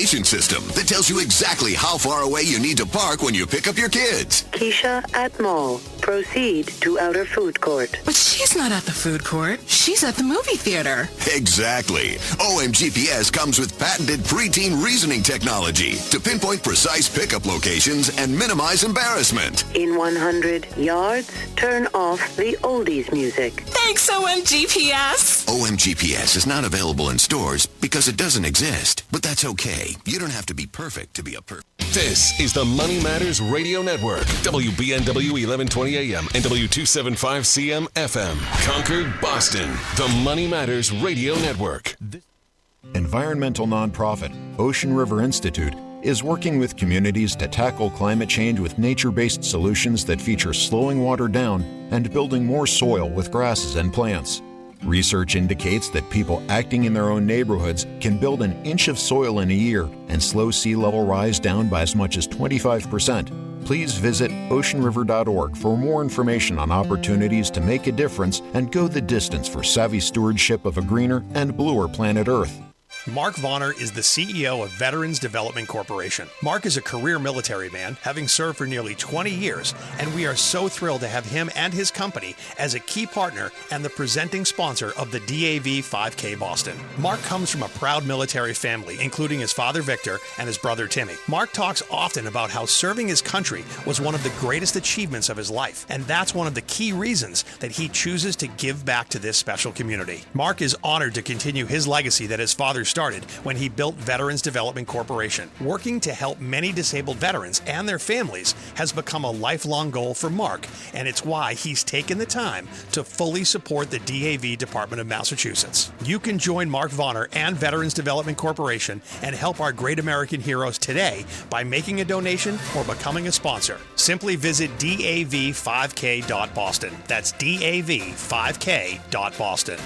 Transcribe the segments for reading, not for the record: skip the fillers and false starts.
navigation system that tells you exactly how far away you need to park when you pick up your kids. Keisha at mall. Proceed to outer food court. But she's not at the food court. She's at the movie theater. Exactly. OMGPS comes with patented preteen reasoning technology to pinpoint precise pickup locations and minimize embarrassment. In 100 yards, turn off the oldies music. Thanks, OMGPS. OMGPS is not available in stores because it doesn't exist. But that's okay. You don't have to be perfect to be a perfect. This is the Money Matters Radio Network. WBNW 1120 AM and W275 CM FM. Concord, Boston. The Money Matters Radio Network. Environmental nonprofit Ocean River Institute is working with communities to tackle climate change with nature-based solutions that feature slowing water down and building more soil with grasses and plants. Research indicates that people acting in their own neighborhoods can build an inch of soil in a year and slow sea level rise down by as much as 25%. Please visit oceanriver.org for more information on opportunities to make a difference and go the distance for savvy stewardship of a greener and bluer planet Earth. Mark Vonner is the CEO of Veterans Development Corporation. Mark is a career military man, having served for nearly 20 years, and we are so thrilled to have him and his company as a key partner and the presenting sponsor of the DAV 5K Boston. Mark comes from a proud military family, including his father Victor and his brother Timmy. Mark talks often about how serving his country was one of the greatest achievements of his life, and that's one of the key reasons that he chooses to give back to this special community. Mark is honored to continue his legacy that his father started when he built Veterans Development Corporation. Working to help many disabled veterans and their families has become a lifelong goal for Mark, and it's why he's taken the time to fully support the DAV Department of Massachusetts. You can join Mark Vonner and Veterans Development Corporation and help our great American heroes today by making a donation or becoming a sponsor. Simply visit dav5k.boston. That's dav5k.boston.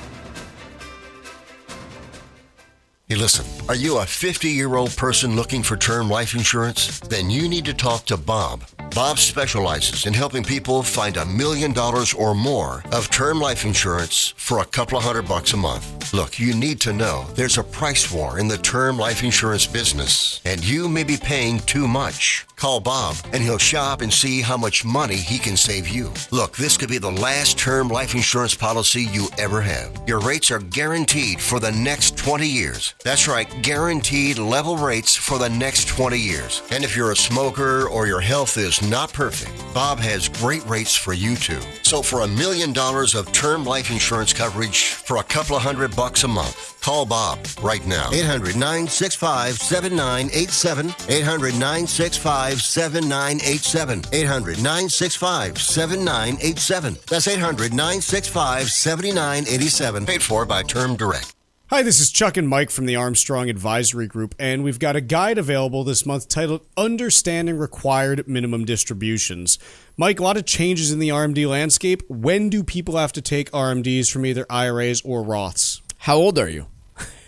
Hey, listen, are you a 50-year-old person looking for term life insurance? Then you need to talk to Bob. Bob specializes in helping people find $1 million or more of term life insurance for a couple of $100 a month. Look, you need to know there's a price war in the term life insurance business, and you may be paying too much. Call Bob, and he'll shop and see how much money he can save you. Look, this could be the last term life insurance policy you ever have. Your rates are guaranteed for the next 20 years. That's right, guaranteed level rates for the next 20 years. And if you're a smoker or your health is not perfect, Bob has great rates for you too. So for $1 million of term life insurance coverage for a couple of $100 a month, call Bob right now. 800-965-7987. 800-965-7987. 800-965-7987. That's 800-965-7987. Paid for by Term Direct. Hi, this is Chuck and Mike from the Armstrong Advisory Group, and we've got a guide available this month titled Understanding Required Minimum Distributions. Mike, a lot of changes in the RMD landscape. When do people have to take RMDs from either IRAs or Roths? How old are you?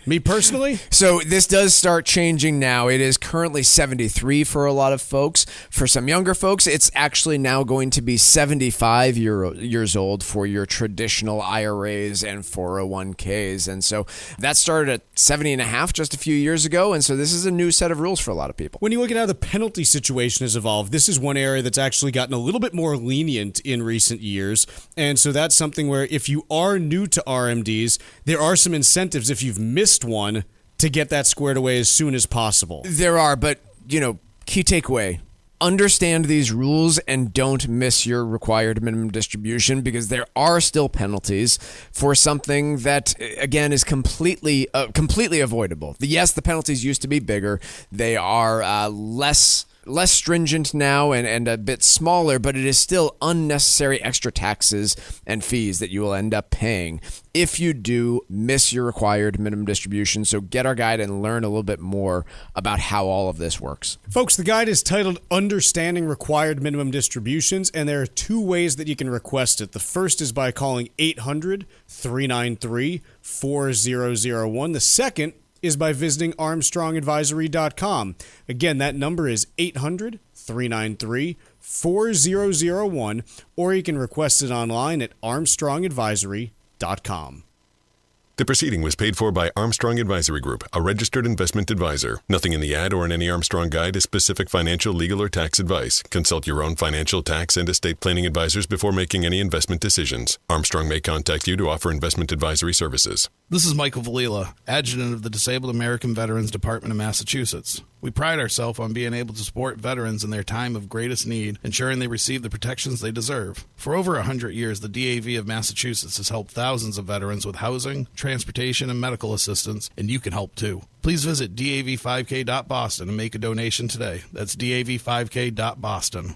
Me personally? So this does start changing now. It is currently 73 for a lot of folks. For some younger folks, it's actually now going to be 75 years old for your traditional IRAs and 401ks. And so that started at 70 and a half just a few years ago. And so this is a new set of rules for a lot of people. When you look at how the penalty situation has evolved, this is one area that's actually gotten a little bit more lenient in recent years. And so that's something where if you are new to RMDs, there are some incentives if you've missed one to get that squared away as soon as possible. There are, but, key takeaway. Understand these rules and don't miss your required minimum distribution, because there are still penalties for something that, again, is completely avoidable. Yes, the penalties used to be bigger. They are less stringent now and a bit smaller, but it is still unnecessary extra taxes and fees that you will end up paying if you do miss your required minimum distribution. So get our guide and learn a little bit more about how all of this works. Folks, the guide is titled Understanding Required Minimum Distributions, and there are two ways that you can request it. The first is by calling 800-393-4001. The second is by visiting armstrongadvisory.com. Again, that number is 800-393-4001, or you can request it online at armstrongadvisory.com. The proceeding was paid for by Armstrong Advisory Group, a registered investment advisor. Nothing in the ad or in any Armstrong guide is specific financial, legal, or tax advice. Consult your own financial, tax, and estate planning advisors before making any investment decisions. Armstrong may contact you to offer investment advisory services. This is Michael Valila, Adjutant of the Disabled American Veterans Department of Massachusetts. We pride ourselves on being able to support veterans in their time of greatest need, ensuring they receive the protections they deserve. For over 100 years, the DAV of Massachusetts has helped thousands of veterans with housing, transportation, and medical assistance, and you can help too. Please visit dav5k.boston and make a donation today. That's dav5k.boston.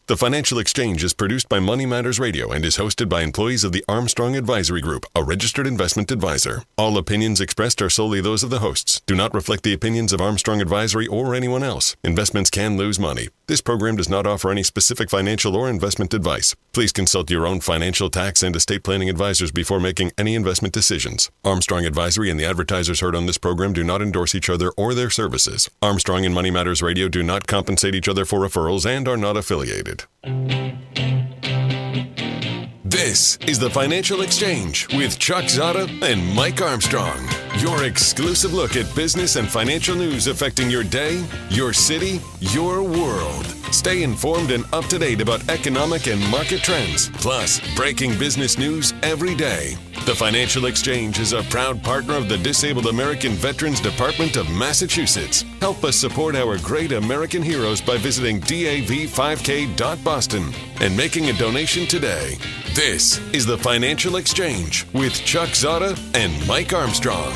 The Financial Exchange is produced by Money Matters Radio and is hosted by employees of the Armstrong Advisory Group, a registered investment advisor. All opinions expressed are solely those of the hosts, do not reflect the opinions of Armstrong Advisory or anyone else. Investments can lose money. This program does not offer any specific financial or investment advice. Please consult your own financial, tax, and estate planning advisors before making any investment decisions. Armstrong Advisory and the advertisers heard on this program do not endorse each other or their services. Armstrong and Money Matters Radio do not compensate each other for referrals and are not affiliated. This is the Financial Exchange with Chuck Zodda and Mike Armstrong. Your exclusive look at business and financial news affecting your day, your city, your world. Stay informed and up to date about economic and market trends, plus breaking business news every day. The Financial Exchange is a proud partner of the Disabled American Veterans Department of Massachusetts. Help us support our great American heroes by visiting dav5k.boston and making a donation today. This is the Financial Exchange with Chuck Zodda and Mike Armstrong.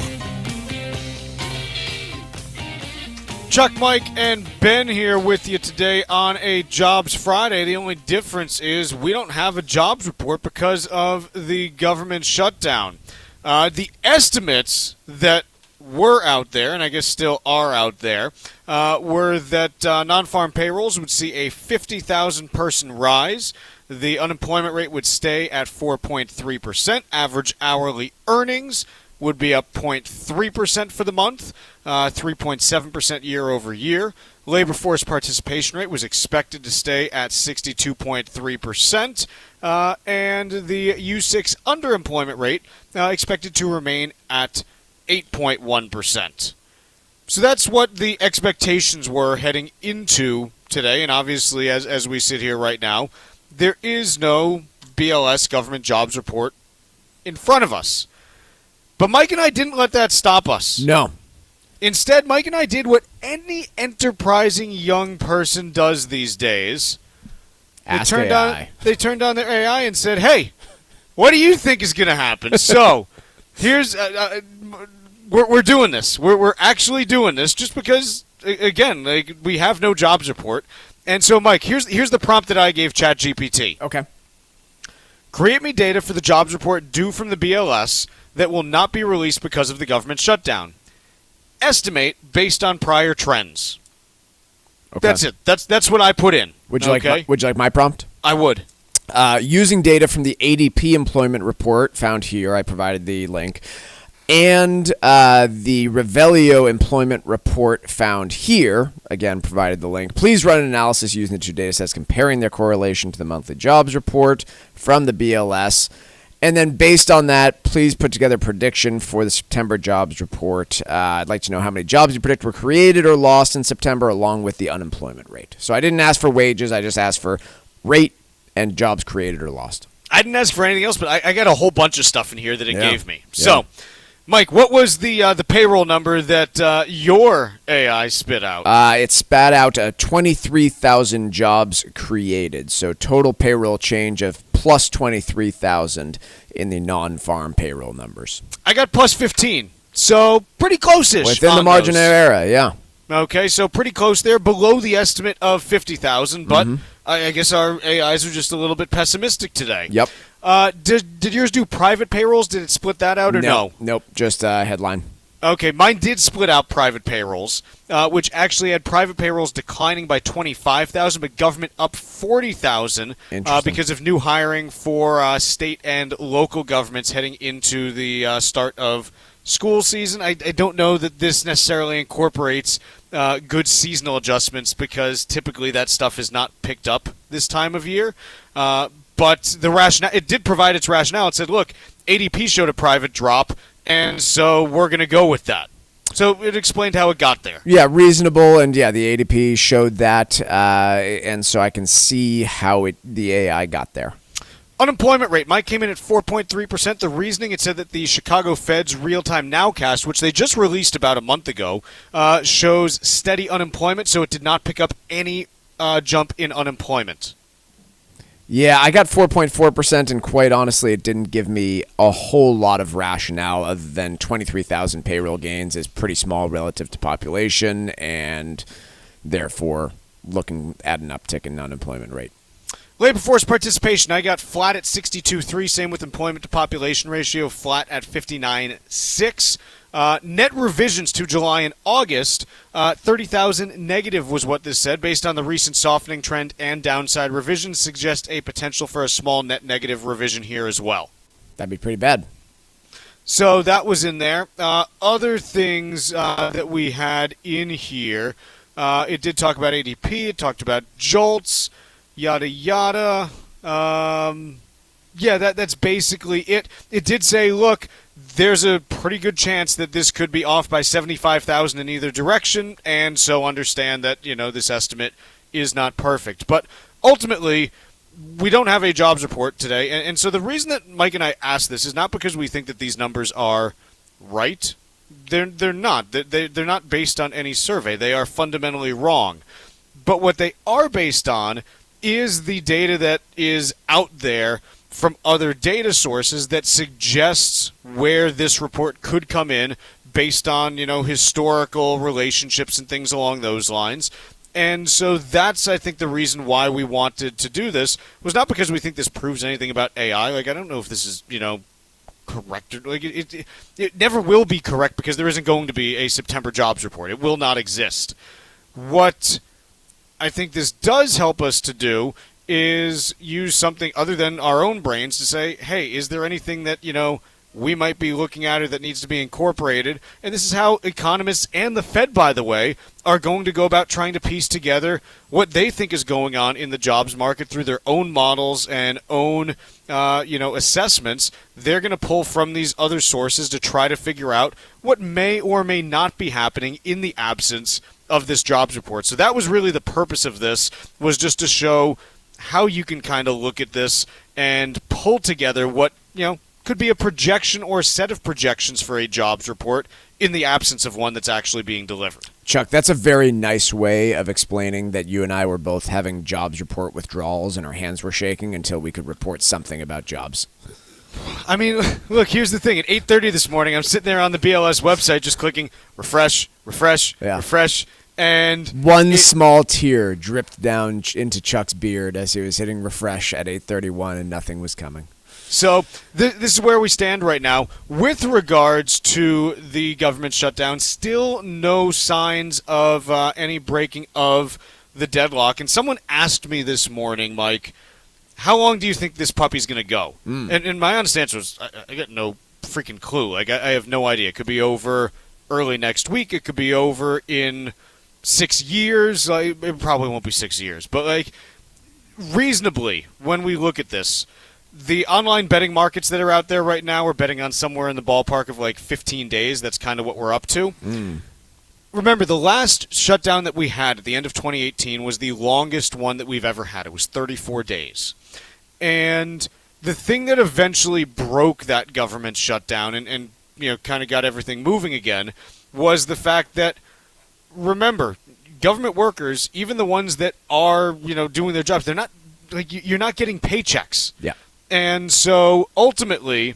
Chuck, Mike, and Ben here with you today on a Jobs Friday. The only difference is we don't have a jobs report because of the government shutdown. The estimates that were out there, and I guess still are out there, were that non-farm payrolls would see a 50,000 person rise. The unemployment rate would stay at 4.3%. Average hourly earnings would be up 0.3% for the month, 3.7% year over year. Labor force participation rate was expected to stay at 62.3%, and the U6 underemployment rate expected to remain at 8.1%. So that's what the expectations were heading into today, and obviously as we sit here right now, there is no BLS government jobs report in front of us. But Mike and I didn't let that stop us. No. Instead, Mike and I did what any enterprising young person does these days. Ask AI. They turned on their AI and said, hey, what do you think is going to happen? So, here's... we're doing this. We're actually doing this just because, again, we have no jobs report. And so, Mike, here's the prompt that I gave ChatGPT. Okay. Create me data for the jobs report due from the BLS that will not be released because of the government shutdown. Estimate based on prior trends. Okay. That's it. That's what I put in. Would you like my prompt? I would. Using data from the ADP employment report found here, I provided the link, and the Revelio employment report found here, again provided the link. Please run an analysis using the two data sets, comparing their correlation to the monthly jobs report from the BLS. And then based on that, please put together a prediction for the September jobs report. I'd like to know how many jobs you predict were created or lost in September, along with the unemployment rate. So I didn't ask for wages. I just asked for rate and jobs created or lost. I didn't ask for anything else, but I got a whole bunch of stuff in here that it gave me. So, Mike, what was the payroll number that your AI spit out? It spat out 23,000 jobs created. So total payroll change of plus 23,000 in the non-farm payroll numbers. I got plus 15, so pretty close-ish. Within the margin of error, yeah. Okay, so pretty close there, below the estimate of 50,000, but I guess our AIs are just a little bit pessimistic today. Yep. Did yours do private payrolls? Did it split that out or no? Nope, just headline. Okay, mine did split out private payrolls, which actually had private payrolls declining by 25,000, but government up 40,000 because of new hiring for state and local governments heading into the start of school season. I don't know that this necessarily incorporates good seasonal adjustments because typically that stuff is not picked up this time of year. But But the rationale, it did provide its rationale. It said, look, ADP showed a private drop, and so we're going to go with that. So it explained how it got there. Yeah, reasonable, and the ADP showed that, and so I can see how the AI got there. Unemployment rate, Mike, came in at 4.3%. The reasoning, it said that the Chicago Fed's real-time nowcast, which they just released about a month ago, shows steady unemployment, so it did not pick up any jump in unemployment. Yeah, I got 4.4%, and quite honestly, it didn't give me a whole lot of rationale other than 23,000 payroll gains is pretty small relative to population, and therefore looking at an uptick in unemployment rate. Labor force participation, I got flat at 62.3, same with employment to population ratio, flat at 59.6. Net revisions to July and August, 30,000 negative was what this said. Based on the recent softening trend and downside revisions, suggest a potential for a small net negative revision here as well. That'd be pretty bad. So that was in there. Other things that we had in here, it did talk about ADP, it talked about JOLTS, yada yada. That's basically it. It did say, look, there's a pretty good chance that this could be off by 75,000 in either direction, and so understand that, this estimate is not perfect. But ultimately, we don't have a jobs report today, and so the reason that Mike and I asked this is not because we think that these numbers are right. They're not. They're not based on any survey. They are fundamentally wrong. But what they are based on is the data that is out there from other data sources that suggests where this report could come in based on, historical relationships and things along those lines. And so that's, I think, the reason why we wanted to do this was not because we think this proves anything about AI. I don't know if this is, correct. It never will be correct because there isn't going to be a September jobs report. It will not exist. What I think this does help us to do is use something other than our own brains to say, hey, is there anything that, we might be looking at or that needs to be incorporated? And this is how economists and the Fed, by the way, are going to go about trying to piece together what they think is going on in the jobs market through their own models and own, assessments. They're going to pull from these other sources to try to figure out what may or may not be happening in the absence of this jobs report. So that was really the purpose of this, was just to show how you can kind of look at this and pull together what, could be a projection or a set of projections for a jobs report in the absence of one that's actually being delivered. Chuck, that's a very nice way of explaining that you and I were both having jobs report withdrawals and our hands were shaking until we could report something about jobs. I mean, look, here's the thing. At 8:30 this morning, I'm sitting there on the BLS website just clicking refresh, refresh, refresh. And one small tear dripped down into Chuck's beard as he was hitting refresh at 8:31 and nothing was coming. So this is where we stand right now. With regards to the government shutdown, still no signs of any breaking of the deadlock. And someone asked me this morning, Mike, how long do you think this puppy's going to go? And my honest answer was, I got no freaking clue. I have no idea. It could be over early next week. It could be over in 6 years. It probably won't be 6 years. But, reasonably, when we look at this, the online betting markets that are out there right now are betting on somewhere in the ballpark of 15 days. That's kind of what we're up to. Remember, the last shutdown that we had at the end of 2018 was the longest one that we've ever had. It was 34 days. And the thing that eventually broke that government shutdown and kind of got everything moving again was the fact that, remember, government workers, even the ones that are, doing their jobs, they're not, you're not getting paychecks. Yeah. And so ultimately,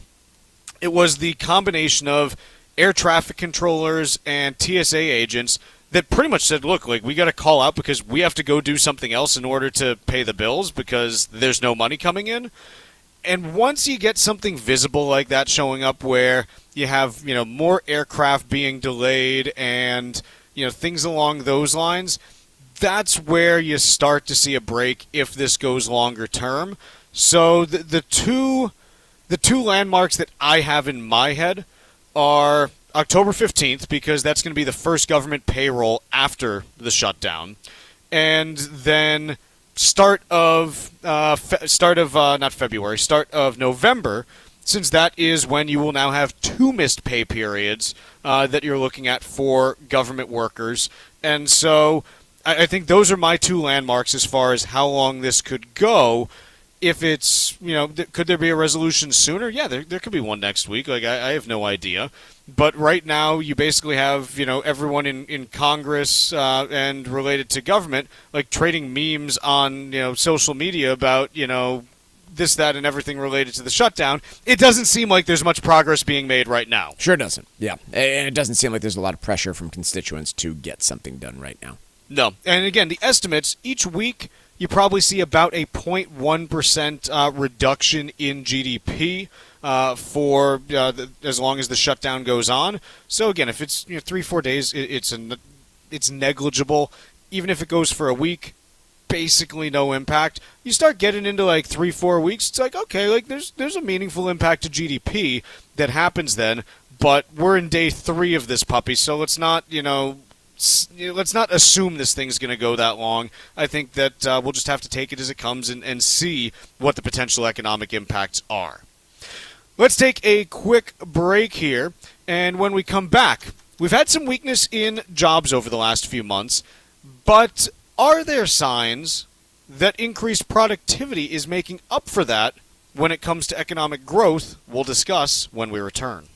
it was the combination of air traffic controllers and TSA agents that pretty much said, look, we got to call out because we have to go do something else in order to pay the bills because there's no money coming in. And once you get something visible like that showing up where you have, more aircraft being delayed and, things along those lines, that's where you start to see a break if this goes longer term. So the two landmarks that I have in my head are October 15th, because that's going to be the first government payroll after the shutdown, and then start of November, since that is when you will now have 2 missed pay periods that you're looking at for government workers. And so I think those are my 2 landmarks as far as how long this could go. If it's, could there be a resolution sooner? Yeah, there could be one next week. Like, I have no idea. But right now, you basically have, everyone in Congress and related to government, like, trading memes on, social media about, this, that, and everything related to the shutdown. It doesn't seem like there's much progress being made right now. Sure doesn't. Yeah. And it doesn't seem like there's a lot of pressure from constituents to get something done right now. No. And again, the estimates, each week, you probably see about a 0.1% reduction in GDP for as long as the shutdown goes on. So again, if it's 3-4 days, it's negligible. Even if it goes for a week, basically no impact. You start getting into like 3-4 weeks, it's like, okay, like there's a meaningful impact to GDP that happens then. But we're in day 3 of this puppy, so let's not assume this thing's going to go that long. I think that we'll just have to take it as it comes and see what the potential economic impacts are. Let's take a quick break here, and when we come back, we've had some weakness in jobs over the last few months, but are there signs that increased productivity is making up for that when it comes to economic growth? We'll discuss when we return.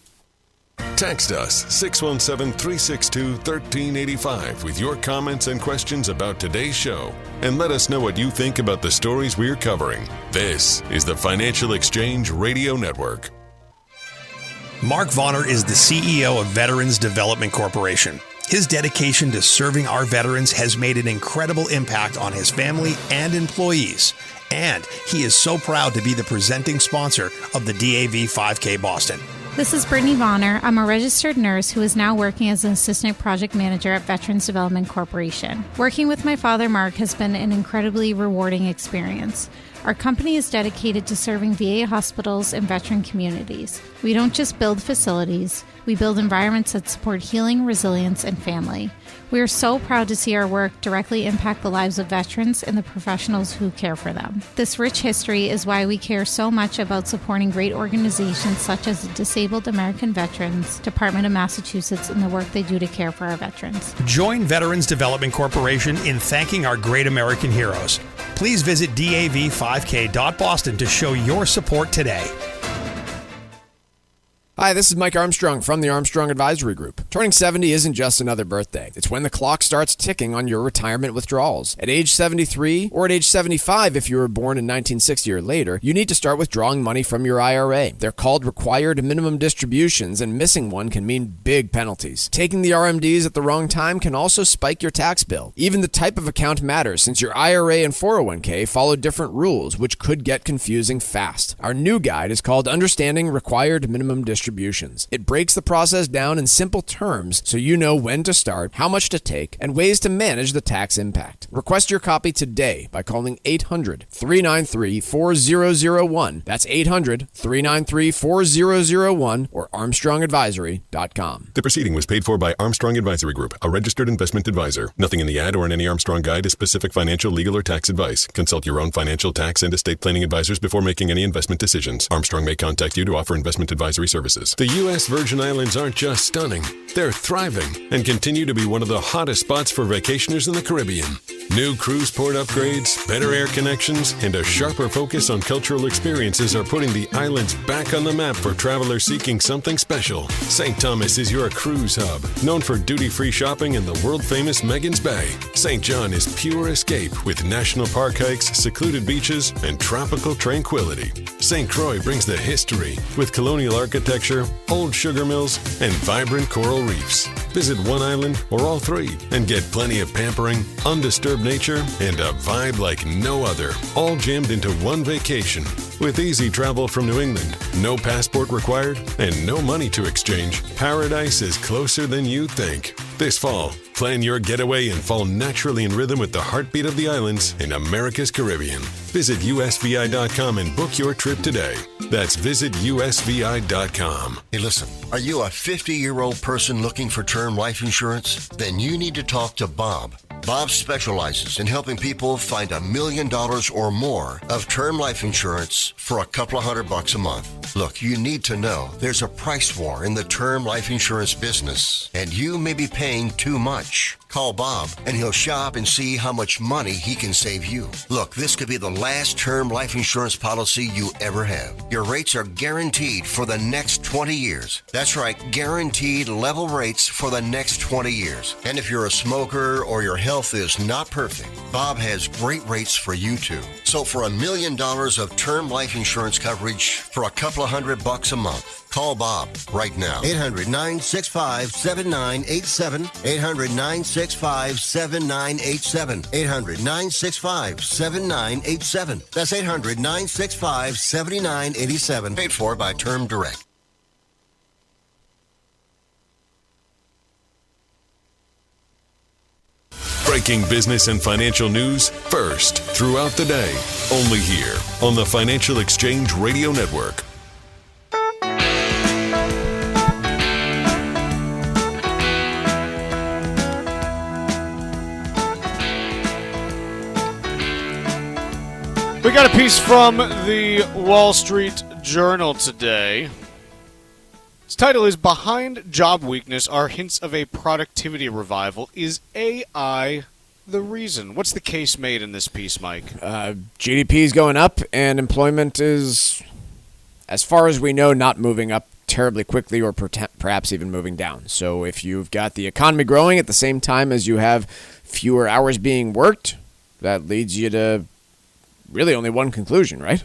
Text us 617-362-1385 with your comments and questions about today's show, and let us know what you think about the stories we're covering. This is the Financial Exchange Radio Network. Mark Vonner is the CEO of Veterans Development Corporation. His dedication to serving our veterans has made an incredible impact on his family and employees. And he is so proud to be the presenting sponsor of the DAV 5K Boston. This is Brittany Vonner. I'm a registered nurse who is now working as an assistant project manager at Veterans Development Corporation. Working with my father, Mark, has been an incredibly rewarding experience. Our company is dedicated to serving VA hospitals and veteran communities. We don't just build facilities, we build environments that support healing, resilience, and family. We are so proud to see our work directly impact the lives of veterans and the professionals who care for them. This rich history is why we care so much about supporting great organizations such as the Disabled American Veterans Department of Massachusetts and the work they do to care for our veterans. Join Veterans Development Corporation in thanking our great American heroes. Please visit dav5k.boston to show your support today. Hi, this is Mike Armstrong from the Armstrong Advisory Group. Turning 70 isn't just another birthday. It's when the clock starts ticking on your retirement withdrawals. At age 73 or at age 75 if you were born in 1960 or later, you need to start withdrawing money from your IRA. They're called required minimum distributions, and missing one can mean big penalties. Taking the RMDs at the wrong time can also spike your tax bill. Even the type of account matters, since your IRA and 401k follow different rules, which could get confusing fast. Our new guide is called Understanding Required Minimum Distributions. It breaks the process down in simple terms so you know when to start, how much to take, and ways to manage the tax impact. Request your copy today by calling 800-393-4001. That's 800-393-4001 or ArmstrongAdvisory.com. The proceeding was paid for by Armstrong Advisory Group, a registered investment advisor. Nothing in the ad or in any Armstrong guide is specific financial, legal, or tax advice. Consult your own financial, tax, and estate planning advisors before making any investment decisions. Armstrong may contact you to offer investment advisory services. The U.S. Virgin Islands aren't just stunning, they're thriving and continue to be one of the hottest spots for vacationers in the Caribbean. New cruise port upgrades, better air connections, and a sharper focus on cultural experiences are putting the islands back on the map for travelers seeking something special. St. Thomas is your cruise hub, known for duty-free shopping and the world-famous Megan's Bay. St. John is pure escape with national park hikes, secluded beaches, and tropical tranquility. St. Croix brings the history with colonial architecture, old sugar mills, and vibrant coral reefs. Visit one island or all 3 and get plenty of pampering, undisturbed nature, and a vibe like no other, all jammed into one vacation. With easy travel from New England, no passport required, and no money to exchange, paradise is closer than you think. This fall, plan your getaway and fall naturally in rhythm with the heartbeat of the islands in America's Caribbean. Visit usvi.com and book your trip today. That's visitusvi.com. Hey, listen, are you a 50-year-old person looking for term life insurance? Then you need to talk to Bob. Bob specializes in helping people find $1 million or more of term life insurance for a couple of $100 a month. Look, you need to know there's a price war in the term life insurance business, and you may be paying too much. Call Bob, and he'll shop and see how much money he can save you. Look, this could be the last term life insurance policy you ever have. Your rates are guaranteed for the next 20 years. That's right, guaranteed level rates for the next 20 years. And if you're a smoker or your health is not perfect, Bob has great rates for you too. So for $1 million of term life insurance coverage for a couple of $100 a month, call Bob right now. 800-965-7987. 800-965-7987. 800-965-7987. That's 800-965-7987. Paid for by Term Direct. Breaking business and financial news first throughout the day. Only here on the Financial Exchange Radio Network. We got a piece from the Wall Street Journal today. Its title is Behind Job Weakness Are Hints of a Productivity Revival. Is AI the reason? What's the case made in this piece, Mike? GDP is going up and employment is, as far as we know, not moving up terribly quickly or perhaps even moving down. So if you've got the economy growing at the same time as you have fewer hours being worked, that leads you to really only one conclusion, right?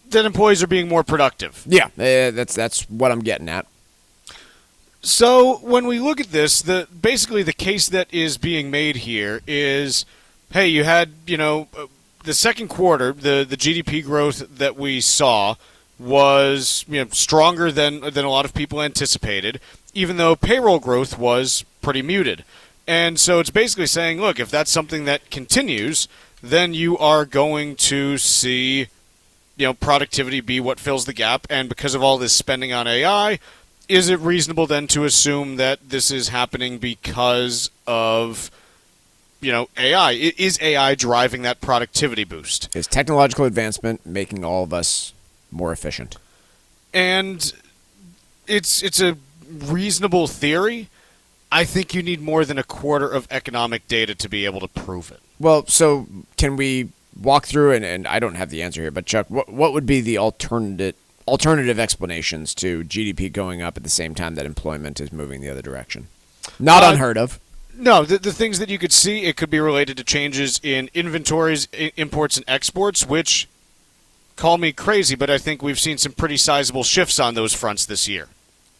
That employees are being more productive. Yeah, that's what I'm getting at. So when we look at this, basically the case that is being made here is, hey, you had, the second quarter, the GDP growth that we saw was stronger than a lot of people anticipated, even though payroll growth was pretty muted. And so it's basically saying, look, if that's something that continues, then you are going to see, productivity be what fills the gap. And because of all this spending on AI, is it reasonable then to assume that this is happening because of, AI? Is AI driving that productivity boost? Is technological advancement making all of us more efficient? And it's a reasonable theory. I think you need more than a quarter of economic data to be able to prove it. Well, so can we walk through, and I don't have the answer here, but Chuck, what would be the alternative explanations to GDP going up at the same time that employment is moving the other direction? Not unheard of. No, the things that you could see, it could be related to changes in inventories, imports, and exports, which, call me crazy, but I think we've seen some pretty sizable shifts on those fronts this year.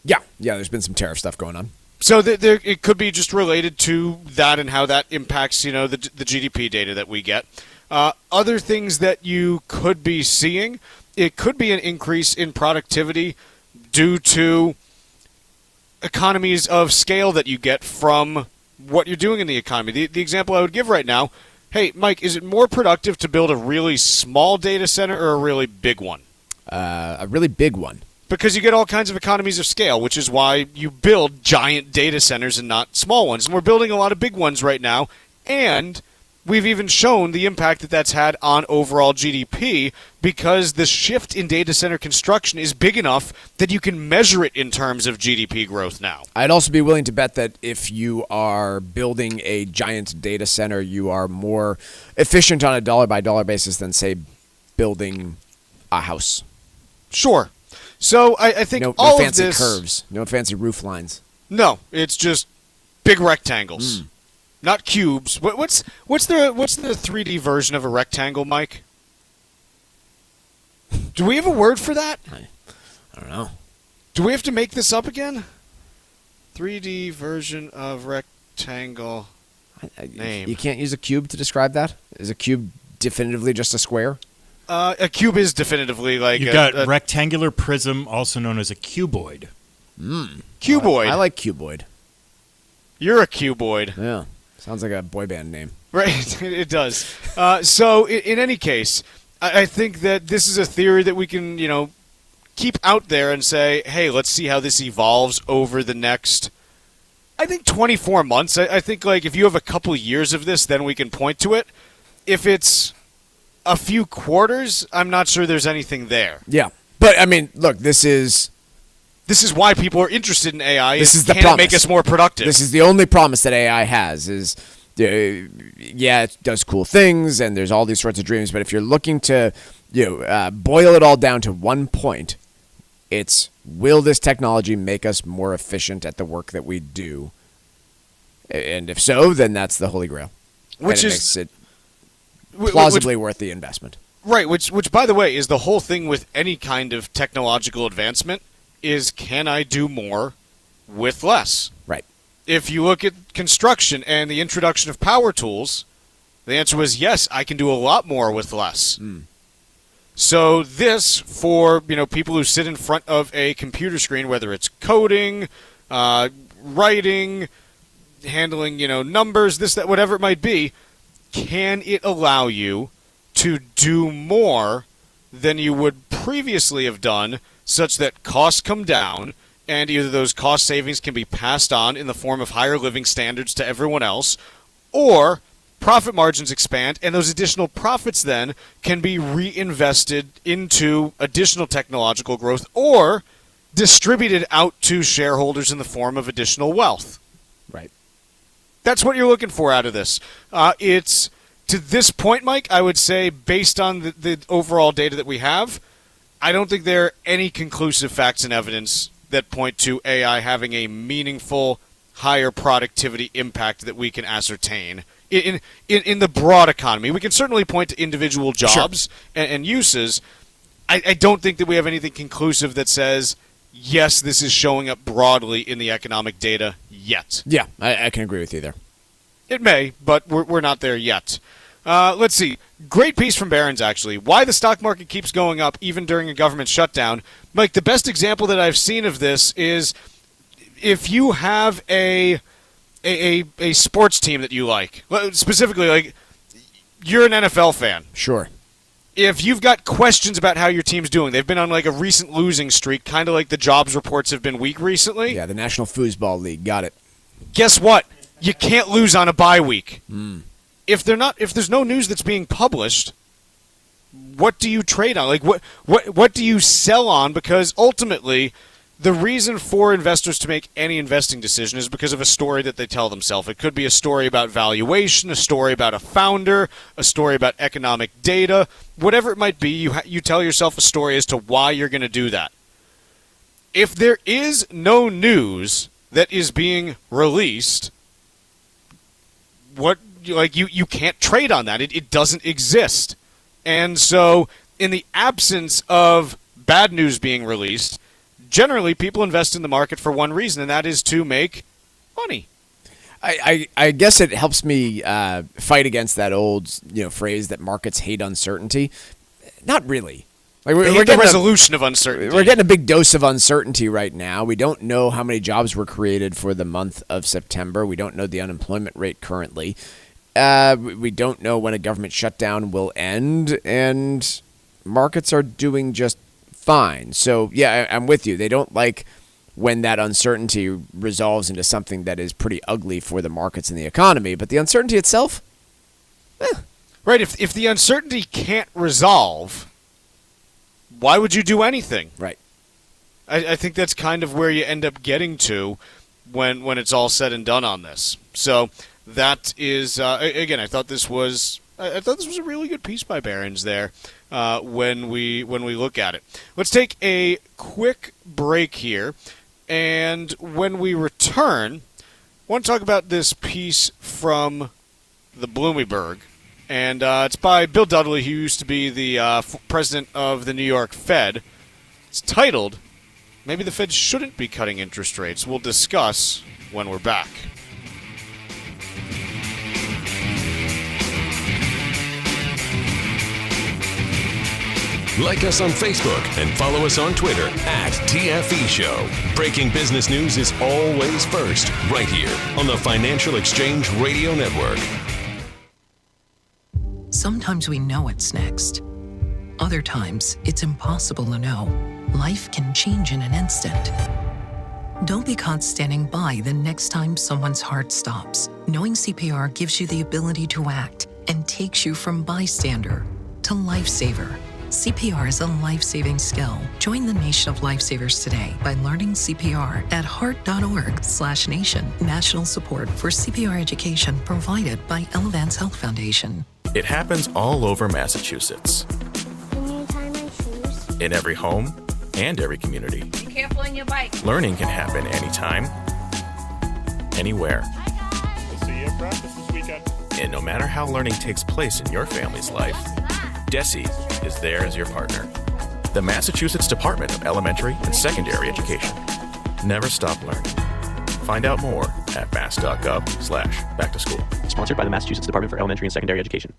Yeah, there's been some tariff stuff going on. So it could be just related to that and how that impacts, the GDP data that we get. Other things that you could be seeing, it could be an increase in productivity due to economies of scale that you get from what you're doing in the economy. The example I would give right now, hey, Mike, is it more productive to build a really small data center or a really big one? A really big one. Because you get all kinds of economies of scale, which is why you build giant data centers and not small ones. And we're building a lot of big ones right now, and we've even shown the impact that that's had on overall GDP because the shift in data center construction is big enough that you can measure it in terms of GDP growth now. I'd also be willing to bet that if you are building a giant data center, you are more efficient on a dollar-by-dollar basis than, say, building a house. Sure. So I think no all fancy of this, curves, no fancy roof lines. No, it's just big rectangles, not cubes. What's the 3D version of a rectangle, Mike? Do we have a word for that? I don't know. Do we have to make this up again? 3D version of rectangle name. You can't use a cube to describe that? Is a cube definitively just a square? A cube is definitively like You've got rectangular prism, also known as a cuboid. Cuboid. I like cuboid. You're a cuboid. Yeah. Sounds like a boy band name. Right, it does. So in any case, I think that this is a theory that we can, keep out there and say, hey, let's see how this evolves over the next I think 24 months. I think like if you have a couple years of this, then we can point to it. If it's a few quarters, I'm not sure there's anything there. Yeah. But, I mean, look, this is why people are interested in AI. This is the can promise. It make us more productive? This is the only promise that AI has is, yeah, it does cool things, and there's all these sorts of dreams. But if you're looking to boil it all down to one point, it's will this technology make us more efficient at the work that we do? And if so, then that's the holy grail. Which makes it plausibly worth the investment. Right, which by the way is the whole thing with any kind of technological advancement is can I do more with less? Right. If you look at construction and the introduction of power tools, the answer was yes, I can do a lot more with less. So this, for people who sit in front of a computer screen, whether it's coding, writing, handling numbers, this, that, whatever it might be, can it allow you to do more than you would previously have done, such that costs come down, and either those cost savings can be passed on in the form of higher living standards to everyone else, or profit margins expand, and those additional profits then can be reinvested into additional technological growth or distributed out to shareholders in the form of additional wealth. Right. That's what you're looking for out of this. It's, to this point, Mike, I would say, based on the overall data that we have, I don't think there are any conclusive facts and evidence that point to AI having a meaningful, higher productivity impact that we can ascertain in the broad economy. We can certainly point to individual jobs and uses. I don't think that we have anything conclusive that says, yes, this is showing up broadly in the economic data yet. Yeah, I can agree with you there. It may, but we're not there yet. Let's see. Great piece from Barron's, actually. Why the stock market keeps going up even during a government shutdown. Mike, the best example that I've seen of this is if you have a sports team that you like, specifically, like, you're an NFL fan. Sure. If you've got questions about how your team's doing, they've been on like a recent losing streak, kind of like the jobs reports have been weak recently. Yeah, the National Foosball League. Got it. Guess what? You can't lose on a bye week. If there's no news that's being published, what do you trade on? Like what do you sell on? Because ultimately, the reason for investors to make any investing decision is because of a story that they tell themselves. It could be a story about valuation, a story about a founder, a story about economic data, whatever it might be. You tell yourself a story as to why you're going to do that. If there is no news that is being released, you can't trade on that. It doesn't exist. And so in the absence of bad news being released, generally people invest in the market for one reason, and that is to make money. I guess it helps me fight against that old phrase that markets hate uncertainty. Not really. Like we're getting getting a resolution of uncertainty. We're getting a big dose of uncertainty right now. We don't know how many jobs were created for the month of September. We don't know the unemployment rate currently. We don't know when a government shutdown will end, and markets are doing just fine. So, yeah, I'm with you. They don't like when that uncertainty resolves into something that is pretty ugly for the markets and the economy. But the uncertainty itself, Right, if the uncertainty can't resolve, why would you do anything? Right. I think that's kind of where you end up getting to when it's all said and done on this. So that is, again, I thought this was a really good piece by Barron's there when we look at it. Let's take a quick break here, and when we return, I want to talk about this piece from the Bloomberg, and it's by Bill Dudley, who used to be the president of the New York Fed. It's titled, "Maybe the Fed Shouldn't Be Cutting Interest Rates." We'll discuss when we're back. Like us on Facebook and follow us on Twitter @TFE Show. Breaking business news is always first, right here on the Financial Exchange Radio Network. Sometimes we know what's next. Other times, it's impossible to know. Life can change in an instant. Don't be caught standing by the next time someone's heart stops. Knowing CPR gives you the ability to act and takes you from bystander to lifesaver. CPR is a life-saving skill. Join the nation of lifesavers today by learning CPR at heart.org/nation. National support for CPR education provided by Elevance Health Foundation. It happens all over Massachusetts. Can you tie my shoes? In every home and every community. Be careful on your bike. Learning can happen anytime, anywhere. Hi, guys. We'll see you at practice this weekend. And no matter how learning takes place in your family's life, DESE is there as your partner. The Massachusetts Department of Elementary and Secondary Education. Never stop learning. Find out more at mass.gov/back-to-school. Sponsored by the Massachusetts Department for Elementary and Secondary Education.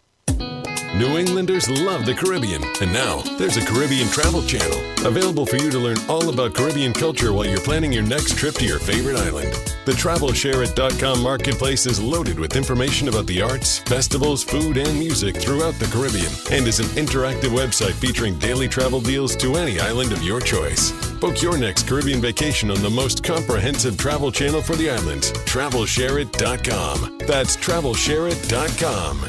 New Englanders love the Caribbean, and now there's a Caribbean travel channel available for you to learn all about Caribbean culture while you're planning your next trip to your favorite island. The TravelShareIt.com marketplace is loaded with information about the arts, festivals, food, and music throughout the Caribbean, and is an interactive website featuring daily travel deals to any island of your choice. Book your next Caribbean vacation on the most comprehensive travel channel for the islands, TravelShareIt.com. That's TravelShareIt.com.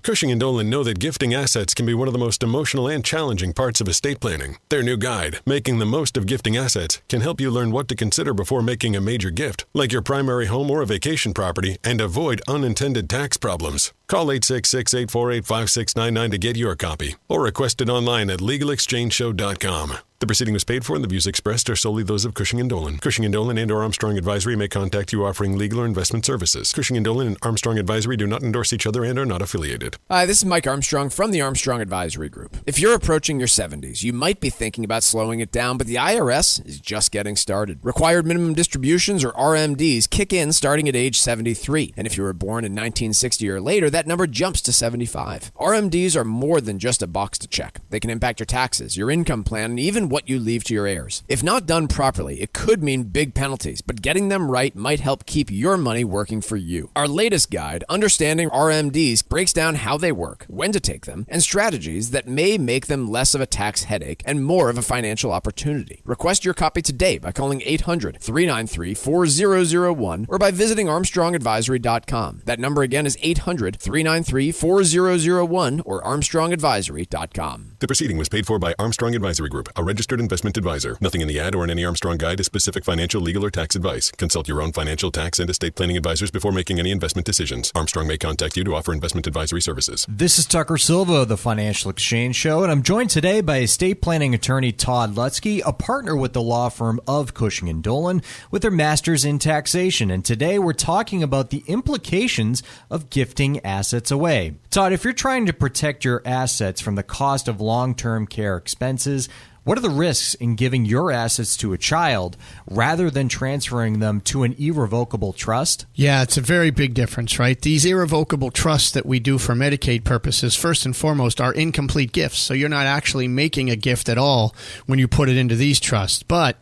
Cushing & Dolan know that gifting assets can be one of the most emotional and challenging parts of estate planning. Their new guide, Making the Most of Gifting Assets, can help you learn what to consider before making a major gift, like your primary home or a vacation property, and avoid unintended tax problems. Call 866-848-5699 to get your copy, or request it online at LegalExchangeShow.com. The proceeding was paid for and the views expressed are solely those of Cushing & Dolan. Cushing & Dolan and or Armstrong Advisory may contact you offering legal or investment services. Cushing & Dolan and Armstrong Advisory do not endorse each other and are not affiliated. Hi, this is Mike Armstrong from the Armstrong Advisory Group. If you're approaching your 70s, you might be thinking about slowing it down, but the IRS is just getting started. Required minimum distributions, or RMDs, kick in starting at age 73. And if you were born in 1960 or later, that number jumps to 75. RMDs are more than just a box to check. They can impact your taxes, your income plan, and even what you leave to your heirs. If not done properly, it could mean big penalties, but getting them right might help keep your money working for you. Our latest guide, Understanding RMDs, breaks down how they work, when to take them, and strategies that may make them less of a tax headache and more of a financial opportunity. Request your copy today by calling 800-393-4001 or by visiting ArmstrongAdvisory.com. That number again is 800-393-4001 or ArmstrongAdvisory.com. The proceeding was paid for by Armstrong Advisory Group, a registered investment advisor. Nothing in the ad or in any Armstrong guide is specific financial, legal, or tax advice. Consult your own financial, tax, and estate planning advisors before making any investment decisions. Armstrong may contact you to offer investment advisory services. This is Tucker Silva of the Financial Exchange Show, and I'm joined today by estate planning attorney Todd Lutzke, a partner with the law firm of Cushing & Dolan, with their master's in taxation. And today we're talking about the implications of gifting assets away. Todd, if you're trying to protect your assets from the cost of long-term care expenses, what are the risks in giving your assets to a child rather than transferring them to an irrevocable trust? Yeah, it's a very big difference, right? These irrevocable trusts that we do for Medicaid purposes, first and foremost, are incomplete gifts. So you're not actually making a gift at all when you put it into these trusts. But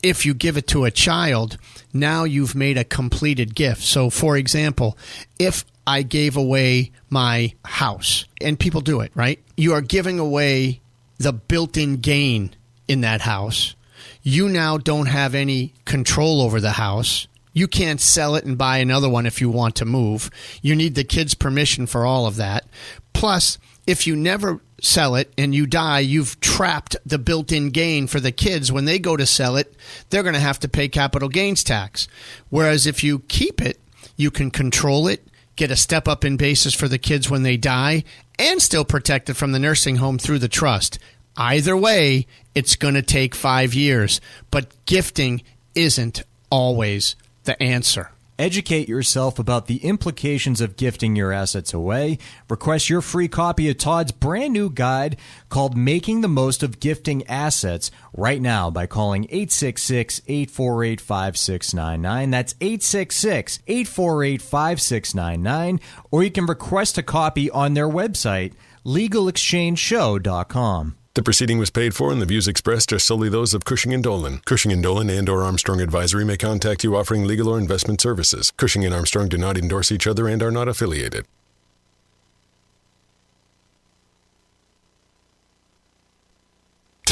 if you give it to a child, now you've made a completed gift. So, for example, if I gave away my house, and people do it, right? You are giving away the built-in gain in that house. You now don't have any control over the house. You can't sell it and buy another one if you want to move. You need the kids' permission for all of that. Plus, if you never sell it and you die, you've trapped the built-in gain for the kids. When they go to sell it, they're going to have to pay capital gains tax. Whereas if you keep it, you can control it, get a step-up in basis for the kids when they die, and still protect it from the nursing home through the trust. Either way, it's going to take 5 years. But gifting isn't always the answer. Educate yourself about the implications of gifting your assets away. Request your free copy of Todd's brand new guide called Making the Most of Gifting Assets right now by calling 866-848-5699. That's 866-848-5699. Or you can request a copy on their website, LegalExchangeShow.com. The proceeding was paid for and the views expressed are solely those of Cushing & Dolan. Cushing & Dolan and or Armstrong Advisory may contact you offering legal or investment services. Cushing & Armstrong do not endorse each other and are not affiliated.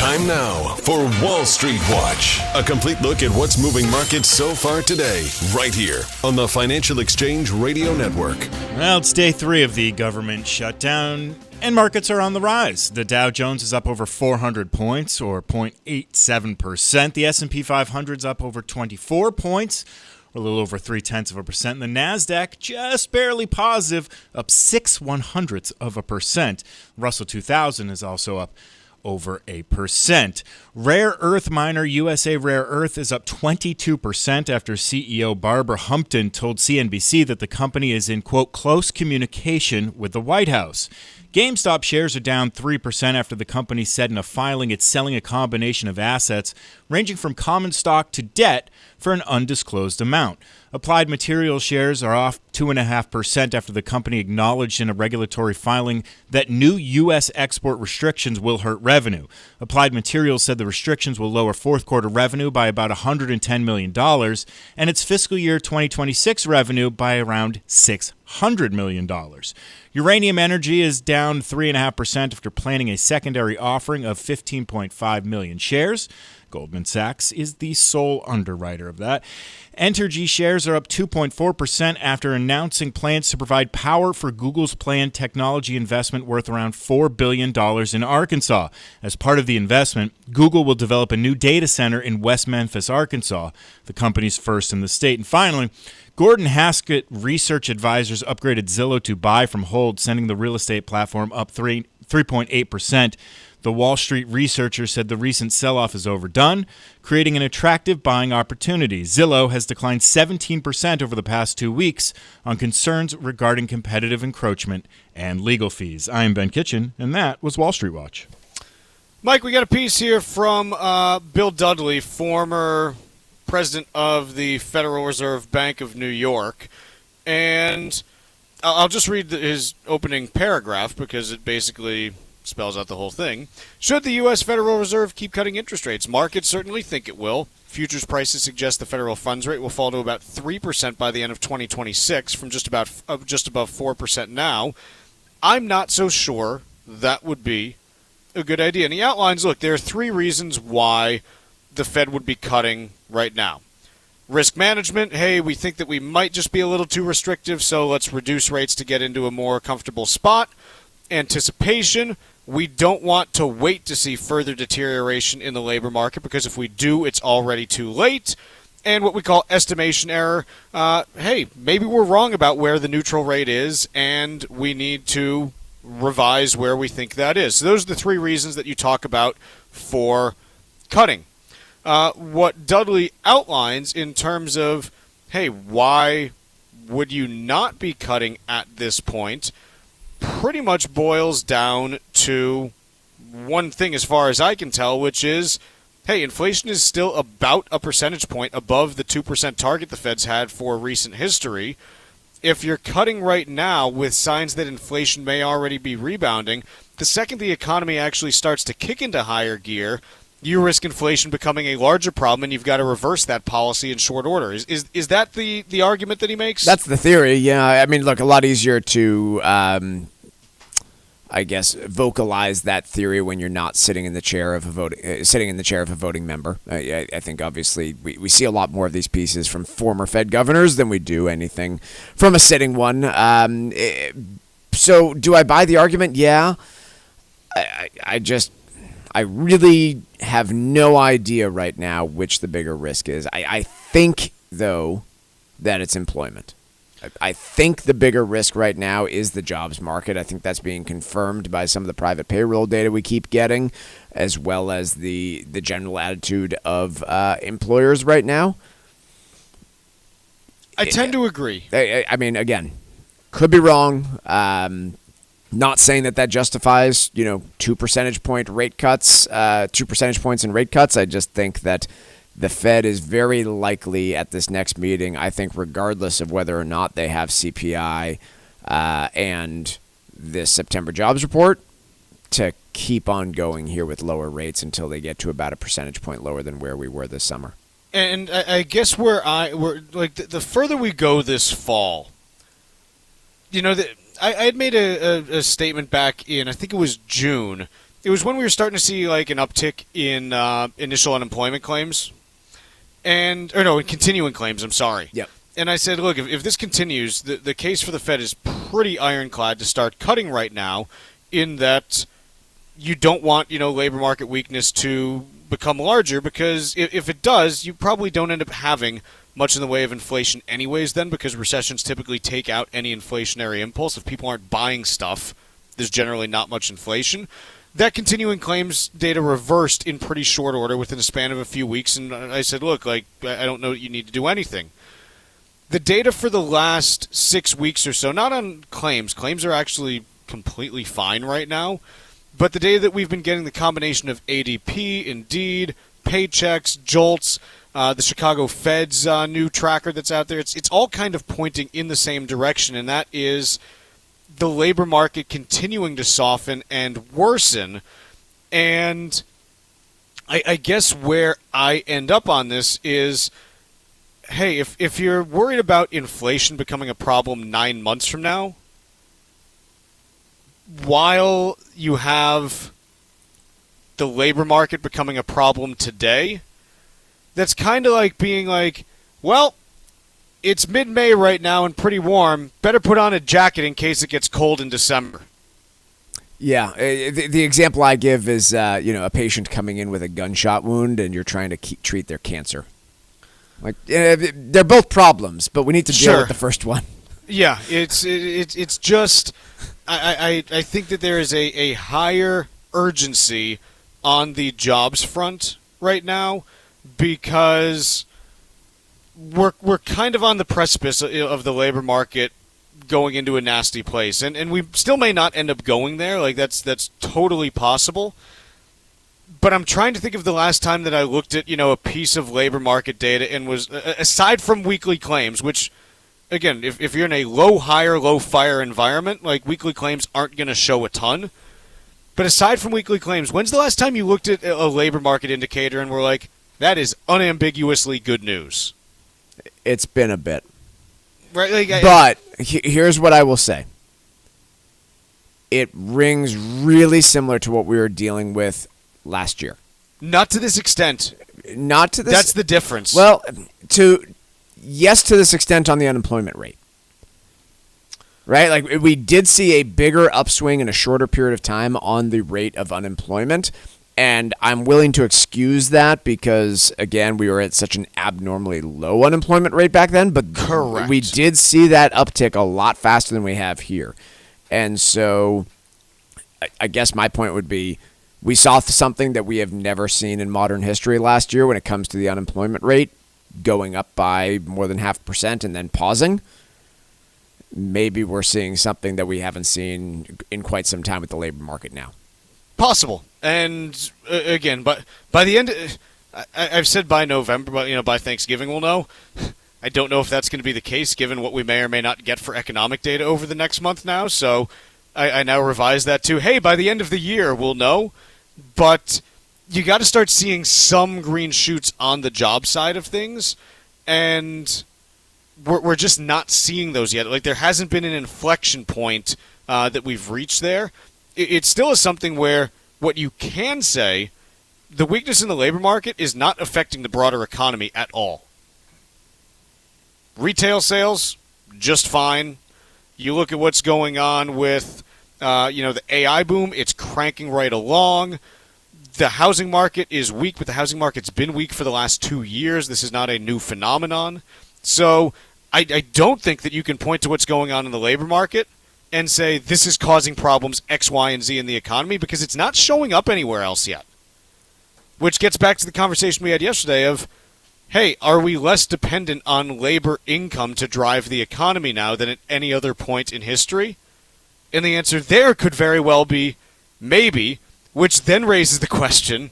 Time now for Wall Street Watch. A complete look at what's moving markets so far today, right here on the Financial Exchange Radio Network. Well, it's day 3 of the government shutdown, and markets are on the rise. The Dow Jones is up over 400 points, or 0.87%. The S&P 500 is up over 24 points, or a little over 0.3%. The NASDAQ just barely positive, up 0.06%. Russell 2000 is also up over 1%. Rare earth miner USA Rare Earth is up 22% after CEO Barbara Humpton told CNBC that the company is in, quote, close communication with the White House. GameStop shares are down 3% after the company said in a filing it's selling a combination of assets ranging from common stock to debt for an undisclosed amount. Applied Materials shares are off 2.5% after the company acknowledged in a regulatory filing that new U.S. export restrictions will hurt revenue. Applied Materials said the restrictions will lower fourth quarter revenue by about $110 million and its fiscal year 2026 revenue by around $600 million. Uranium Energy is down 3.5% after planning a secondary offering of 15.5 million shares. Goldman Sachs is the sole underwriter of that. Entergy shares are up 2.4% after announcing plans to provide power for Google's planned technology investment worth around $4 billion in Arkansas. As part of the investment, Google will develop a new data center in West Memphis, Arkansas, the company's first in the state. And finally, Gordon Haskett Research Advisors upgraded Zillow to buy from hold, sending the real estate platform up 3.8%. The Wall Street researcher said the recent sell-off is overdone, creating an attractive buying opportunity. Zillow has declined 17% over the past 2 weeks on concerns regarding competitive encroachment and legal fees. I am Ben Kitchen, and that was Wall Street Watch. Mike, we got a piece here from Bill Dudley, former president of the Federal Reserve Bank of New York, and I'll just read his opening paragraph because it basically spells out the whole thing. Should the U.S. Federal Reserve keep cutting interest rates? Markets certainly think it will. Futures prices suggest the federal funds rate will fall to about 3% by the end of 2026 from just above 4% now. I'm not so sure that would be a good idea. And he outlines, look, there are 3 reasons why the Fed would be cutting right now. Risk management, hey, we think that we might just be a little too restrictive, so let's reduce rates to get into a more comfortable spot. Anticipation, we don't want to wait to see further deterioration in the labor market because if we do, it's already too late. And what we call estimation error, hey, maybe we're wrong about where the neutral rate is and we need to revise where we think that is. So those are the 3 reasons that you talk about for cutting. What Dudley outlines in terms of, hey, why would you not be cutting at this point, pretty much boils down to one thing as far as I can tell, which is, hey, inflation is still about a percentage point above the 2% target the Fed's had for recent history. If you're cutting right now with signs that inflation may already be rebounding, the second the economy actually starts to kick into higher gear, you risk inflation becoming a larger problem, and you've got to reverse that policy in short order. Is that the argument that he makes? That's the theory, yeah. I mean, look, a lot easier to, I guess, vocalize that theory when you're not sitting in the chair of a voting member. I think obviously we see a lot more of these pieces from former Fed governors than we do anything from a sitting one. So do I buy the argument? Yeah. I really have no idea right now which the bigger risk is. I think, though, that it's employment. I think the bigger risk right now is the jobs market. I think that's being confirmed by some of the private payroll data we keep getting, as well as the general attitude of employers right now. I tend to agree. I mean, again, could be wrong. Not saying that justifies, 2 percentage point rate cuts, 2 percentage points in rate cuts. I just think that the Fed is very likely at this next meeting, I think regardless of whether or not they have CPI and this September jobs report, to keep on going here with lower rates until they get to about a percentage point lower than where we were this summer. And I guess the further we go this fall, I had made a statement back in, I think it was June, It was when we were starting to see like an uptick in initial unemployment claims, continuing claims. I'm sorry. Yep. And I said, look, if this continues, the case for the Fed is pretty ironclad to start cutting right now, in that you don't want labor market weakness to become larger, because if it does, you probably don't end up having much in the way of inflation anyways then, because recessions typically take out any inflationary impulse. If people aren't buying stuff, there's generally not much inflation. That continuing claims data reversed in pretty short order within a span of a few weeks, and I said, look, I don't know that you need to do anything. The data for the last 6 weeks or so, not on claims are actually completely fine right now, but the data that we've been getting, the combination of ADP, Indeed, paychecks, JOLTS, the Chicago Fed's new tracker that's out there, it's all kind of pointing in the same direction, and that is the labor market continuing to soften and worsen. And I guess where I end up on this is, hey, if you're worried about inflation becoming a problem 9 months from now, while you have the labor market becoming a problem today, that's kind of like being like, well, it's mid-May right now and pretty warm. Better put on a jacket in case it gets cold in December. Yeah, the example I give is, a patient coming in with a gunshot wound and you're trying to treat their cancer. Like, they're both problems, but we need to deal with the first one. Yeah, it's just, I think that there is a higher urgency on the jobs front right now, because we're kind of on the precipice of the labor market going into a nasty place, and we still may not end up going there. Like, that's totally possible. But I'm trying to think of the last time that I looked at a piece of labor market data and was, aside from weekly claims, which, again, if you're in a low hire, low fire environment, like, weekly claims aren't going to show a ton. But aside from weekly claims, when's the last time you looked at a labor market indicator and were like, that is unambiguously good news? It's been a bit. Right, but here's what I will say. It rings really similar to what we were dealing with last year. Not to this extent. Not to this. That's the difference. Well, to this extent on the unemployment rate. Right? Like, we did see a bigger upswing in a shorter period of time on the rate of unemployment. And I'm willing to excuse that because, again, we were at such an abnormally low unemployment rate back then. But correct, we did see that uptick a lot faster than we have here. And so I guess my point would be, we saw something that we have never seen in modern history last year when it comes to the unemployment rate going up by more than 0.5% and then pausing. Maybe we're seeing something that we haven't seen in quite some time with the labor market now. Possible. And again, but by the end, I've said by November, but by Thanksgiving we'll know. I don't know if that's going to be the case, given what we may or may not get for economic data over the next month now. So I now revise that to, hey, by the end of the year we'll know. But you got to start seeing some green shoots on the job side of things, and we're just not seeing those yet. Like, there hasn't been an inflection point that we've reached there. It still is something where what you can say, the weakness in the labor market is not affecting the broader economy at all. Retail sales, just fine. You look at what's going on with the AI boom, it's cranking right along. The housing market is weak, but the housing market's been weak for the last 2 years. This is not a new phenomenon. So I don't think that you can point to what's going on in the labor market and say this is causing problems X, Y, and Z in the economy, because it's not showing up anywhere else yet. Which gets back to the conversation we had yesterday of, hey, are we less dependent on labor income to drive the economy now than at any other point in history? And the answer there could very well be maybe, which then raises the question,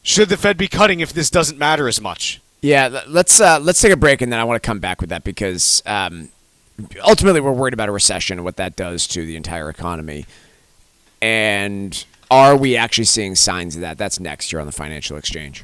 should the Fed be cutting if this doesn't matter as much? Yeah, let's take a break, and then I want to come back with that, because ultimately we're worried about a recession and what that does to the entire economy. And are we actually seeing signs of that? That's next here on the Financial Exchange.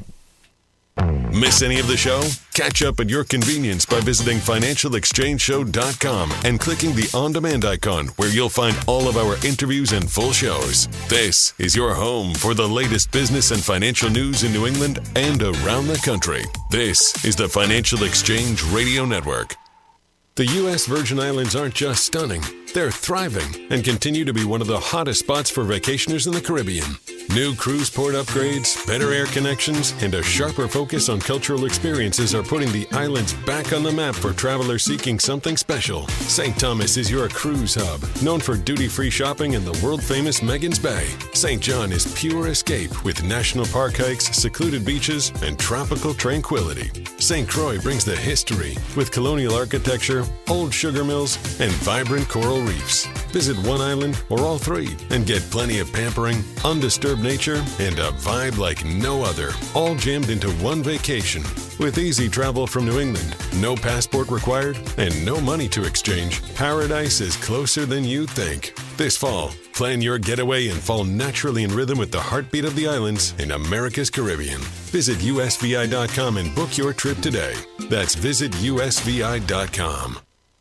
Miss any of the show? Catch up at your convenience by visiting financialexchangeshow.com and clicking the on-demand icon where you'll find all of our interviews and full shows. This is your home for the latest business and financial news in New England and around the country. This is the Financial Exchange Radio Network. The U.S. Virgin Islands aren't just stunning, they're thriving and continue to be one of the hottest spots for vacationers in the Caribbean. New cruise port upgrades, better air connections, and a sharper focus on cultural experiences are putting the islands back on the map for travelers seeking something special. St. Thomas is your cruise hub, known for duty-free shopping and the world-famous Megan's Bay. St. John is pure escape with national park hikes, secluded beaches, and tropical tranquility. St. Croix brings the history with colonial architecture, old sugar mills, and vibrant coral reefs. Visit one island or all three and get plenty of pampering, undisturbed nature, and a vibe like no other, all jammed into one vacation. With easy travel from New England, no passport required, and no money to exchange, paradise is closer than you think. This fall, plan your getaway and fall naturally in rhythm with the heartbeat of the islands in America's Caribbean. Visit usvi.com and book your trip today. That's visitusvi.com.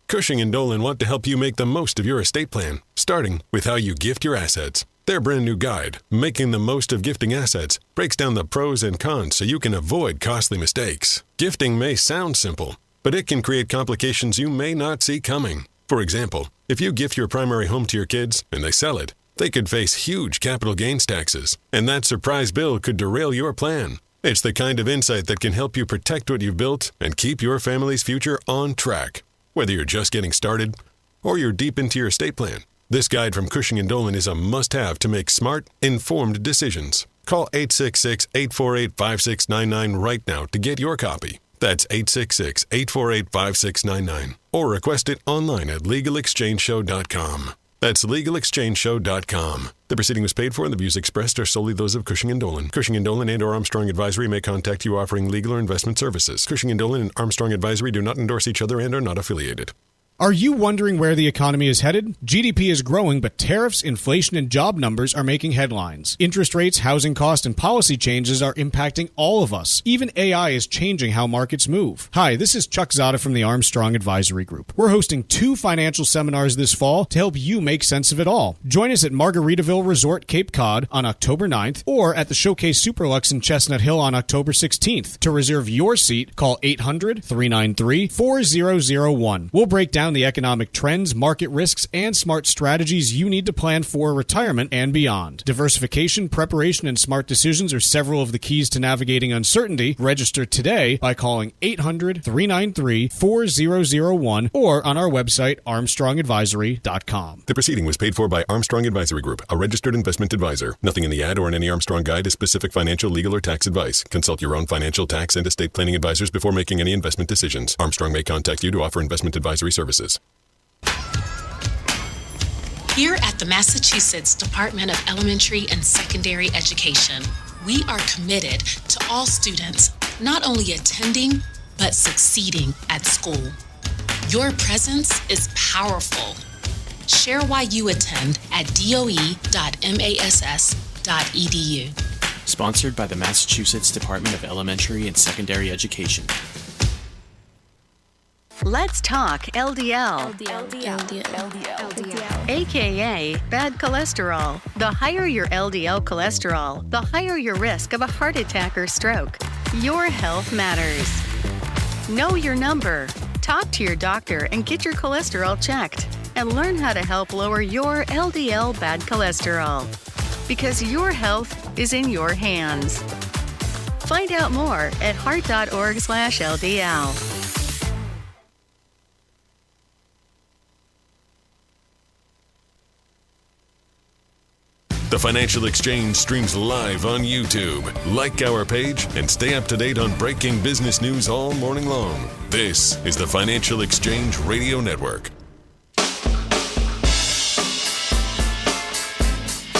Cushing & Dolan want to help you make the most of your estate plan, starting with how you gift your assets. Their brand new guide, Making the Most of Gifting Assets, breaks down the pros and cons so you can avoid costly mistakes. Gifting may sound simple, but it can create complications you may not see coming. For example, if you gift your primary home to your kids and they sell it, they could face huge capital gains taxes, and that surprise bill could derail your plan. It's the kind of insight that can help you protect what you've built and keep your family's future on track. Whether you're just getting started or you're deep into your estate plan, this guide from Cushing & Dolan is a must-have to make smart, informed decisions. Call 866-848-5699 right now to get your copy. That's 866-848-5699. Or request it online at legalexchangeshow.com. That's legalexchangeshow.com. The proceeding was paid for and the views expressed are solely those of Cushing & Dolan. Cushing & Dolan and or Armstrong Advisory may contact you offering legal or investment services. Cushing & Dolan and Armstrong Advisory do not endorse each other and are not affiliated. Are you wondering where the economy is headed? GDP is growing, but tariffs, inflation, and job numbers are making headlines. Interest rates, housing costs, and policy changes are impacting all of us. Even AI is changing how markets move. Hi, this is Chuck Zodda from the Armstrong Advisory Group. We're hosting 2 financial seminars this fall to help you make sense of it all. Join us at Margaritaville Resort, Cape Cod on October 9th or at the Showcase Superlux in Chestnut Hill on October 16th. To reserve your seat, call 800-393-4001. We'll break down the economic trends, market risks, and smart strategies you need to plan for retirement and beyond. Diversification, preparation, and smart decisions are several of the keys to navigating uncertainty. Register today by calling 800-393-4001 or on our website, armstrongadvisory.com. The proceeding was paid for by Armstrong Advisory Group, a registered investment advisor. Nothing in the ad or in any Armstrong guide is specific financial, legal, or tax advice. Consult your own financial, tax, and estate planning advisors before making any investment decisions. Armstrong may contact you to offer investment advisory services. Here at the Massachusetts Department of Elementary and Secondary Education, we are committed to all students not only attending, but succeeding at school. Your presence is powerful. Share why you attend at doe.mass.edu. Sponsored by the Massachusetts Department of Elementary and Secondary Education. Let's talk LDL. AKA bad cholesterol. The higher your LDL cholesterol, the higher your risk of a heart attack or stroke. Your health matters. Know your number. Talk to your doctor and get your cholesterol checked. And learn how to help lower your LDL bad cholesterol. Because your health is in your hands. Find out more at heart.org/LDL. The Financial Exchange streams live on YouTube. Like our page and stay up to date on breaking business news all morning long. This is the Financial Exchange Radio Network.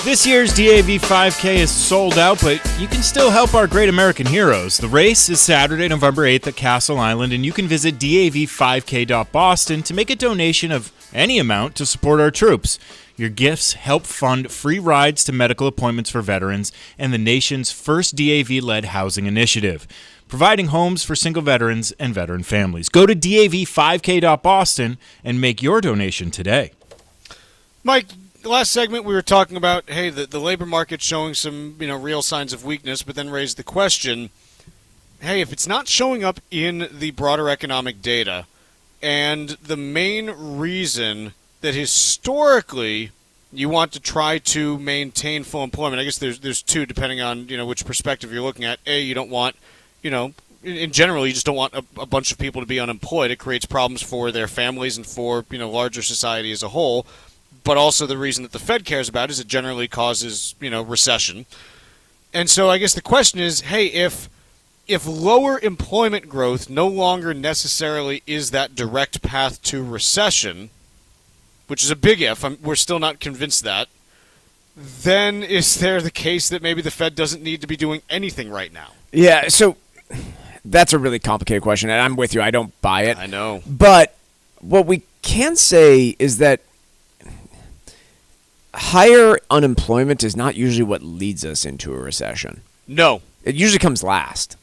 This year's DAV 5K is sold out, but you can still help our great American heroes. The race is Saturday, November 8th at Castle Island, and you can visit dav5k.boston to make a donation of any amount to support our troops. Your gifts help fund free rides to medical appointments for veterans and the nation's first DAV-led housing initiative. providing homes for single veterans and veteran families. Go to DAV5K.Boston and make your donation today. Mike, the last segment we were talking about, hey, the labor market showing some, real signs of weakness, but then raised the question, hey, if it's not showing up in the broader economic data, and the main reason that historically you want to try to maintain full employment, I guess there's two depending on, which perspective you're looking at. A, you don't want, in general, you just don't want a bunch of people to be unemployed. It creates problems for their families and for, larger society as a whole. But also the reason that the Fed cares about is it generally causes, recession. And so I guess the question is, hey, if lower employment growth no longer necessarily is that direct path to recession, which is a big if, we're still not convinced that, then is there the case that maybe the Fed doesn't need to be doing anything right now? Yeah, so that's a really complicated question, and I'm with you. I don't buy it. I know. But what we can say is that higher unemployment is not usually what leads us into a recession. No. It usually comes last.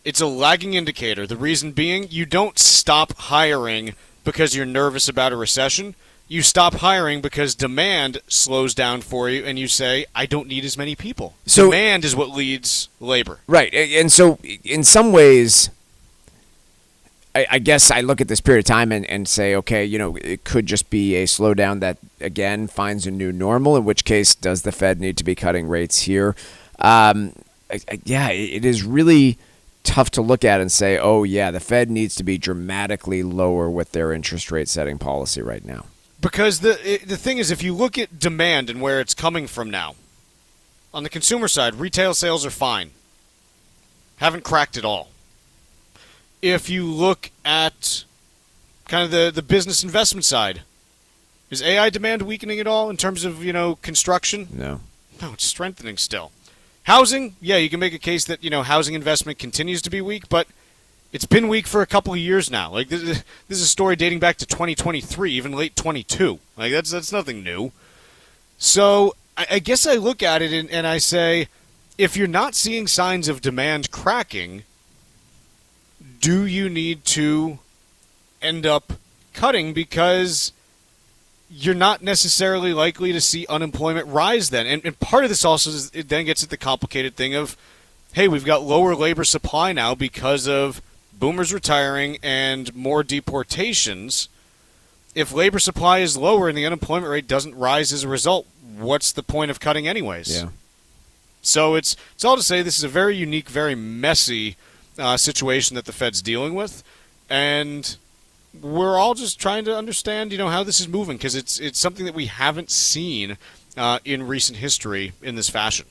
It's a lagging indicator. The reason being, you don't stop hiring because you're nervous about a recession. You stop hiring because demand slows down for you, and you say, I don't need as many people. So, demand is what leads labor. Right. And so in some ways, I guess I look at this period of time and say, okay, it could just be a slowdown that, again, finds a new normal, in which case does the Fed need to be cutting rates here? It is really tough to look at and say, oh, yeah, the Fed needs to be dramatically lower with their interest rate setting policy right now. Because the thing is, if you look at demand and where it's coming from now, on the consumer side, retail sales are fine. Haven't cracked at all. If you look at kind of the business investment side, is AI demand weakening at all in terms of, construction? No. No, it's strengthening still. Housing, yeah, you can make a case that, housing investment continues to be weak, but it's been weak for a couple of years now. Like, this is a story dating back to 2023, even late 22. Like, that's nothing new. So I guess I look at it and I say, if you're not seeing signs of demand cracking, do you need to end up cutting because you're not necessarily likely to see unemployment rise then? And part of this also is it then gets at the complicated thing of, hey, we've got lower labor supply now because of boomers retiring and more deportations. If labor supply is lower and the unemployment rate doesn't rise as a result, what's the point of cutting anyways? Yeah. So it's all to say this is a very unique, very messy situation that the Fed's dealing with, and we're all just trying to understand, how this is moving, because it's something that we haven't seen in recent history in this fashion.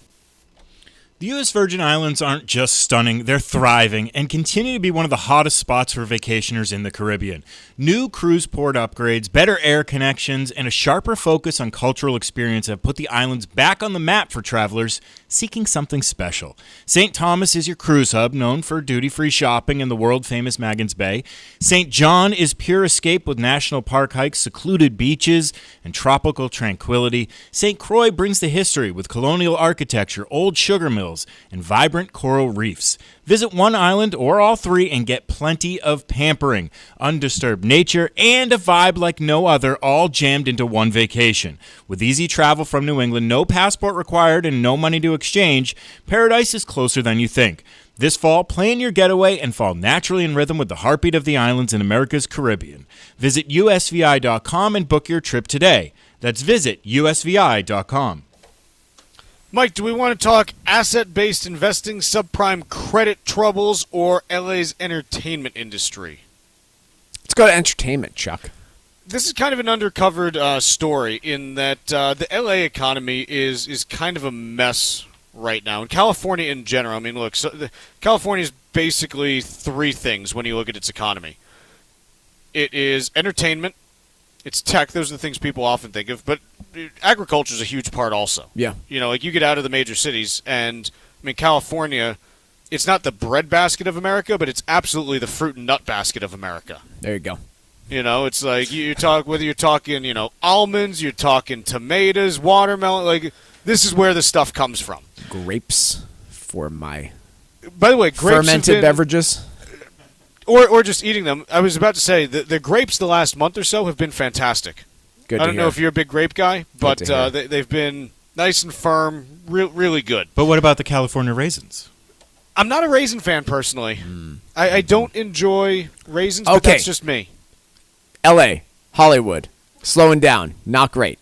The U.S. Virgin Islands aren't just stunning, they're thriving and continue to be one of the hottest spots for vacationers in the Caribbean. New cruise port upgrades, better air connections, and a sharper focus on cultural experience have put the islands back on the map for travelers seeking something special. St. Thomas is your cruise hub, known for duty-free shopping in the world-famous Maggins Bay. St. John is pure escape with national park hikes, secluded beaches, and tropical tranquility. St. Croix brings the history with colonial architecture, old sugar mills, and vibrant coral reefs. Visit one island or all three and get plenty of pampering, undisturbed nature, and a vibe like no other, all jammed into one vacation. With easy travel from New England, no passport required, and no money to exchange, paradise is closer than you think. This fall, plan your getaway and fall naturally in rhythm with the heartbeat of the islands in America's Caribbean. Visit usvi.com and book your trip today. That's visit usvi.com. Mike, do we want to talk asset-based investing, subprime credit troubles, or LA's entertainment industry? Let's go to entertainment, Chuck. This is kind of an undercovered story in that the LA economy is kind of a mess right now. And California in general, I mean, look, California is basically three things when you look at its economy. It is entertainment, it's tech, those are the things people often think of, but agriculture is a huge part also. Yeah. Like you get out of the major cities, and I mean, California, it's not the breadbasket of America, but it's absolutely the fruit and nut basket of America. There you go. It's like whether you're talking, almonds, you're talking tomatoes, watermelon, like this is where the stuff comes from. Grapes for my By the way, grapes fermented beverages? Or just eating them. I was about to say, the grapes the last month or so have been fantastic. Good I don't know if you're a big grape guy, but they've been nice and firm, really good. But what about the California raisins? I'm not a raisin fan personally. I don't enjoy raisins, but that's just me. L.A., Hollywood, slowing down, not great.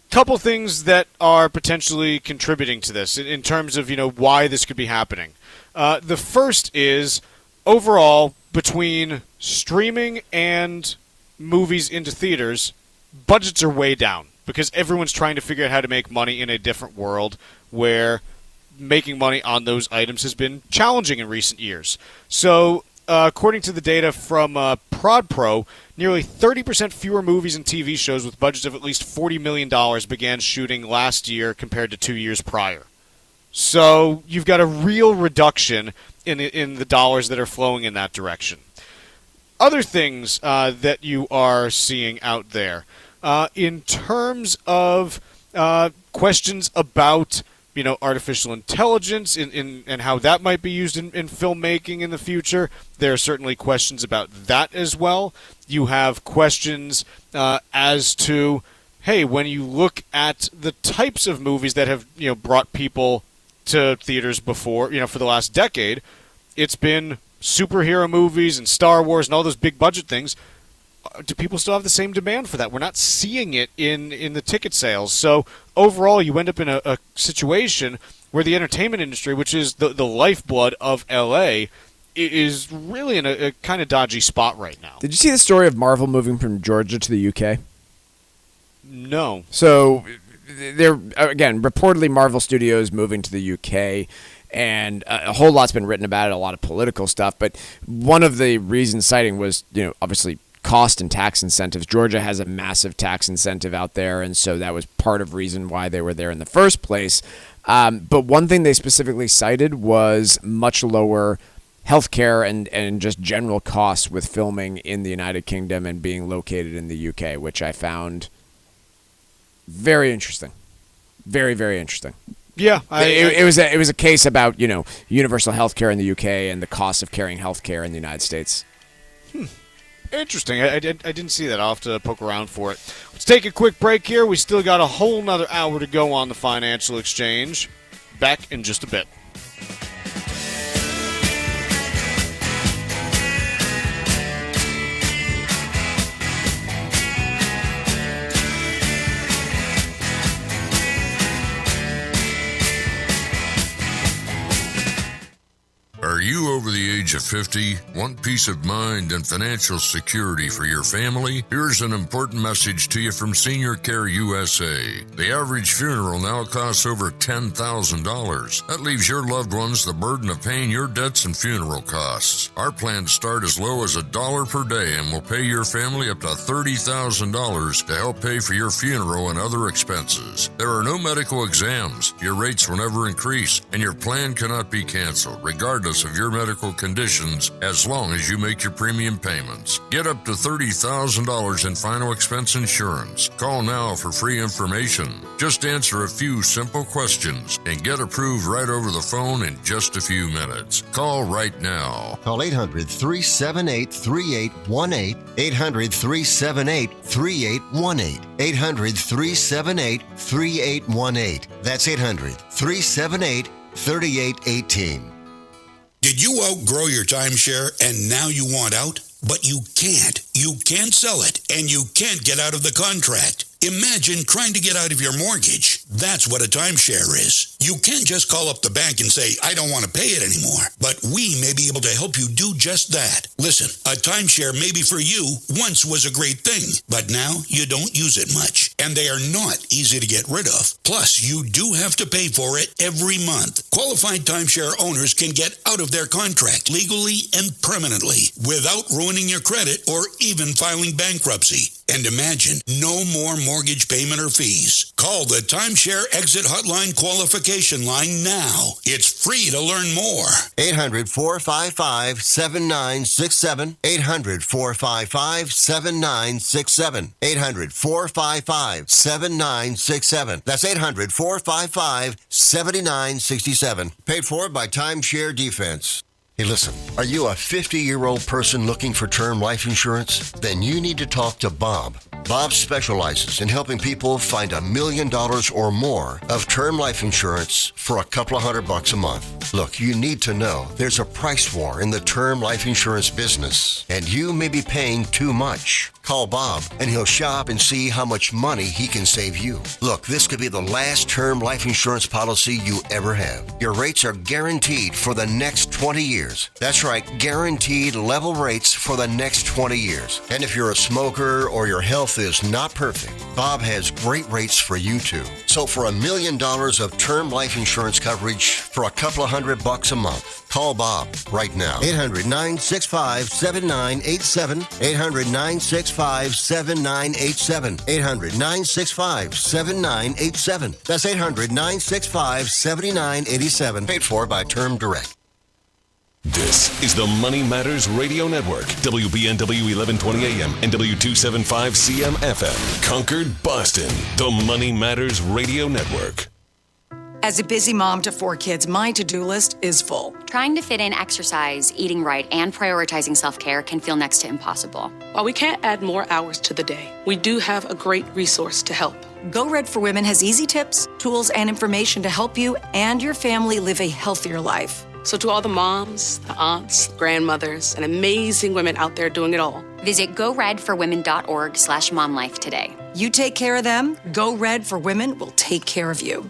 Couple things that are potentially contributing to this in terms of why this could be happening. The first is overall between streaming and movies into theaters, budgets are way down because everyone's trying to figure out how to make money in a different world where making money on those items has been challenging in recent years. So, according to the data from ProdPro, nearly 30% fewer movies and TV shows with budgets of at least $40 million began shooting last year compared to 2 years prior. So, you've got a real reduction in the dollars that are flowing in that direction. Other things that you are seeing out there, in terms of questions about artificial intelligence and how that might be used in filmmaking in the future, there are certainly questions about that as well. You have questions as to, hey, when you look at the types of movies that have brought people to theaters before, for the last decade, it's been superhero movies and Star Wars and all those big budget things. Do people still have the same demand for that? We're not seeing it in the ticket sales. So overall, you end up in a situation where the entertainment industry, which is the lifeblood of L.A., is really in a kind of dodgy spot right now. Did you see the story of Marvel moving from Georgia to the UK? No. So, they're, again, reportedly Marvel Studios moving to the UK, and a whole lot's been written about it, a lot of political stuff, but one of the reasons citing was, obviously cost and tax incentives. Georgia has a massive tax incentive out there, and so that was part of the reason why they were there in the first place. But one thing they specifically cited was much lower healthcare and just general costs with filming in the United Kingdom and being located in the UK, which I found very interesting. Very, very interesting. Yeah, it was a case about universal healthcare in the UK and the cost of carrying healthcare in the United States. Interesting. I didn't see that. I'll have to poke around for it. Let's take a quick break here. We still got a whole nother hour to go on the financial exchange. Back in just a bit. Are you over the age of 50? Want peace of mind and financial security for your family? Here's an important message to you from Senior Care USA. The average funeral now costs over $10,000. That leaves your loved ones the burden of paying your debts and funeral costs. Our plans start as low as $1 per day and will pay your family up to $30,000 to help pay for your funeral and other expenses. There are no medical exams, your rates will never increase, and your plan cannot be canceled, regardless of your medical conditions, as long as you make your premium payments. Get up to $30,000 in final expense insurance. Call now for free information. Just answer a few simple questions and get approved right over the phone in just a few minutes. Call right now. Call 800-378-3818. 800-378-3818. 800-378-3818. That's 800-378-3818. Did you outgrow your timeshare and now you want out? But you can't. You can't sell it, and you can't get out of the contract. Imagine trying to get out of your mortgage. That's what a timeshare is. You can't just call up the bank and say, I don't want to pay it anymore. But we may be able to help you do just that. Listen, a timeshare maybe for you once was a great thing, but now you don't use it much. And they are not easy to get rid of. Plus, you do have to pay for it every month. Qualified timeshare owners can get out of their contract legally and permanently without ruining your credit or even filing bankruptcy. And imagine no more mortgage payment or fees. Call the Timeshare Exit Hotline qualification line now. It's free to learn more. 800-455-7967. 800-455-7967. 800-455-7967. That's 800-455-7967. Paid for by Timeshare Defense. Hey, listen, are you a 50-year-old person looking for term life insurance? Then you need to talk to Bob. Bob specializes in helping people find $1 million or more of term life insurance for a couple of $100 a month. Look, you need to know there's a price war in the term life insurance business, and you may be paying too much. Call Bob, and he'll shop and see how much money he can save you. Look, this could be the last term life insurance policy you ever have. Your rates are guaranteed for the next 20 years. That's right, guaranteed level rates for the next 20 years. And if you're a smoker or your health is not perfect, Bob has great rates for you too. So for $1 million of term life insurance coverage for a couple of $100 a month, call Bob right now. 800-965-7987. 800-965-7987. 800-965-7987. That's 800-965-7987. Paid for by Term Direct. This is the Money Matters Radio Network, WBNW 1120 AM and W275 CM FM. Concord, Boston, the Money Matters Radio Network. As a busy mom to 4 kids, my to-do list is full. Trying to fit in exercise, eating right, and prioritizing self-care can feel next to impossible. While we can't add more hours to the day, we do have a great resource to help. Go Red for Women has easy tips, tools, and information to help you and your family live a healthier life. So to all the moms, the aunts, grandmothers, and amazing women out there doing it all, visit goredforwomen.org/momlife today. You take care of them, Go Red for Women will take care of you.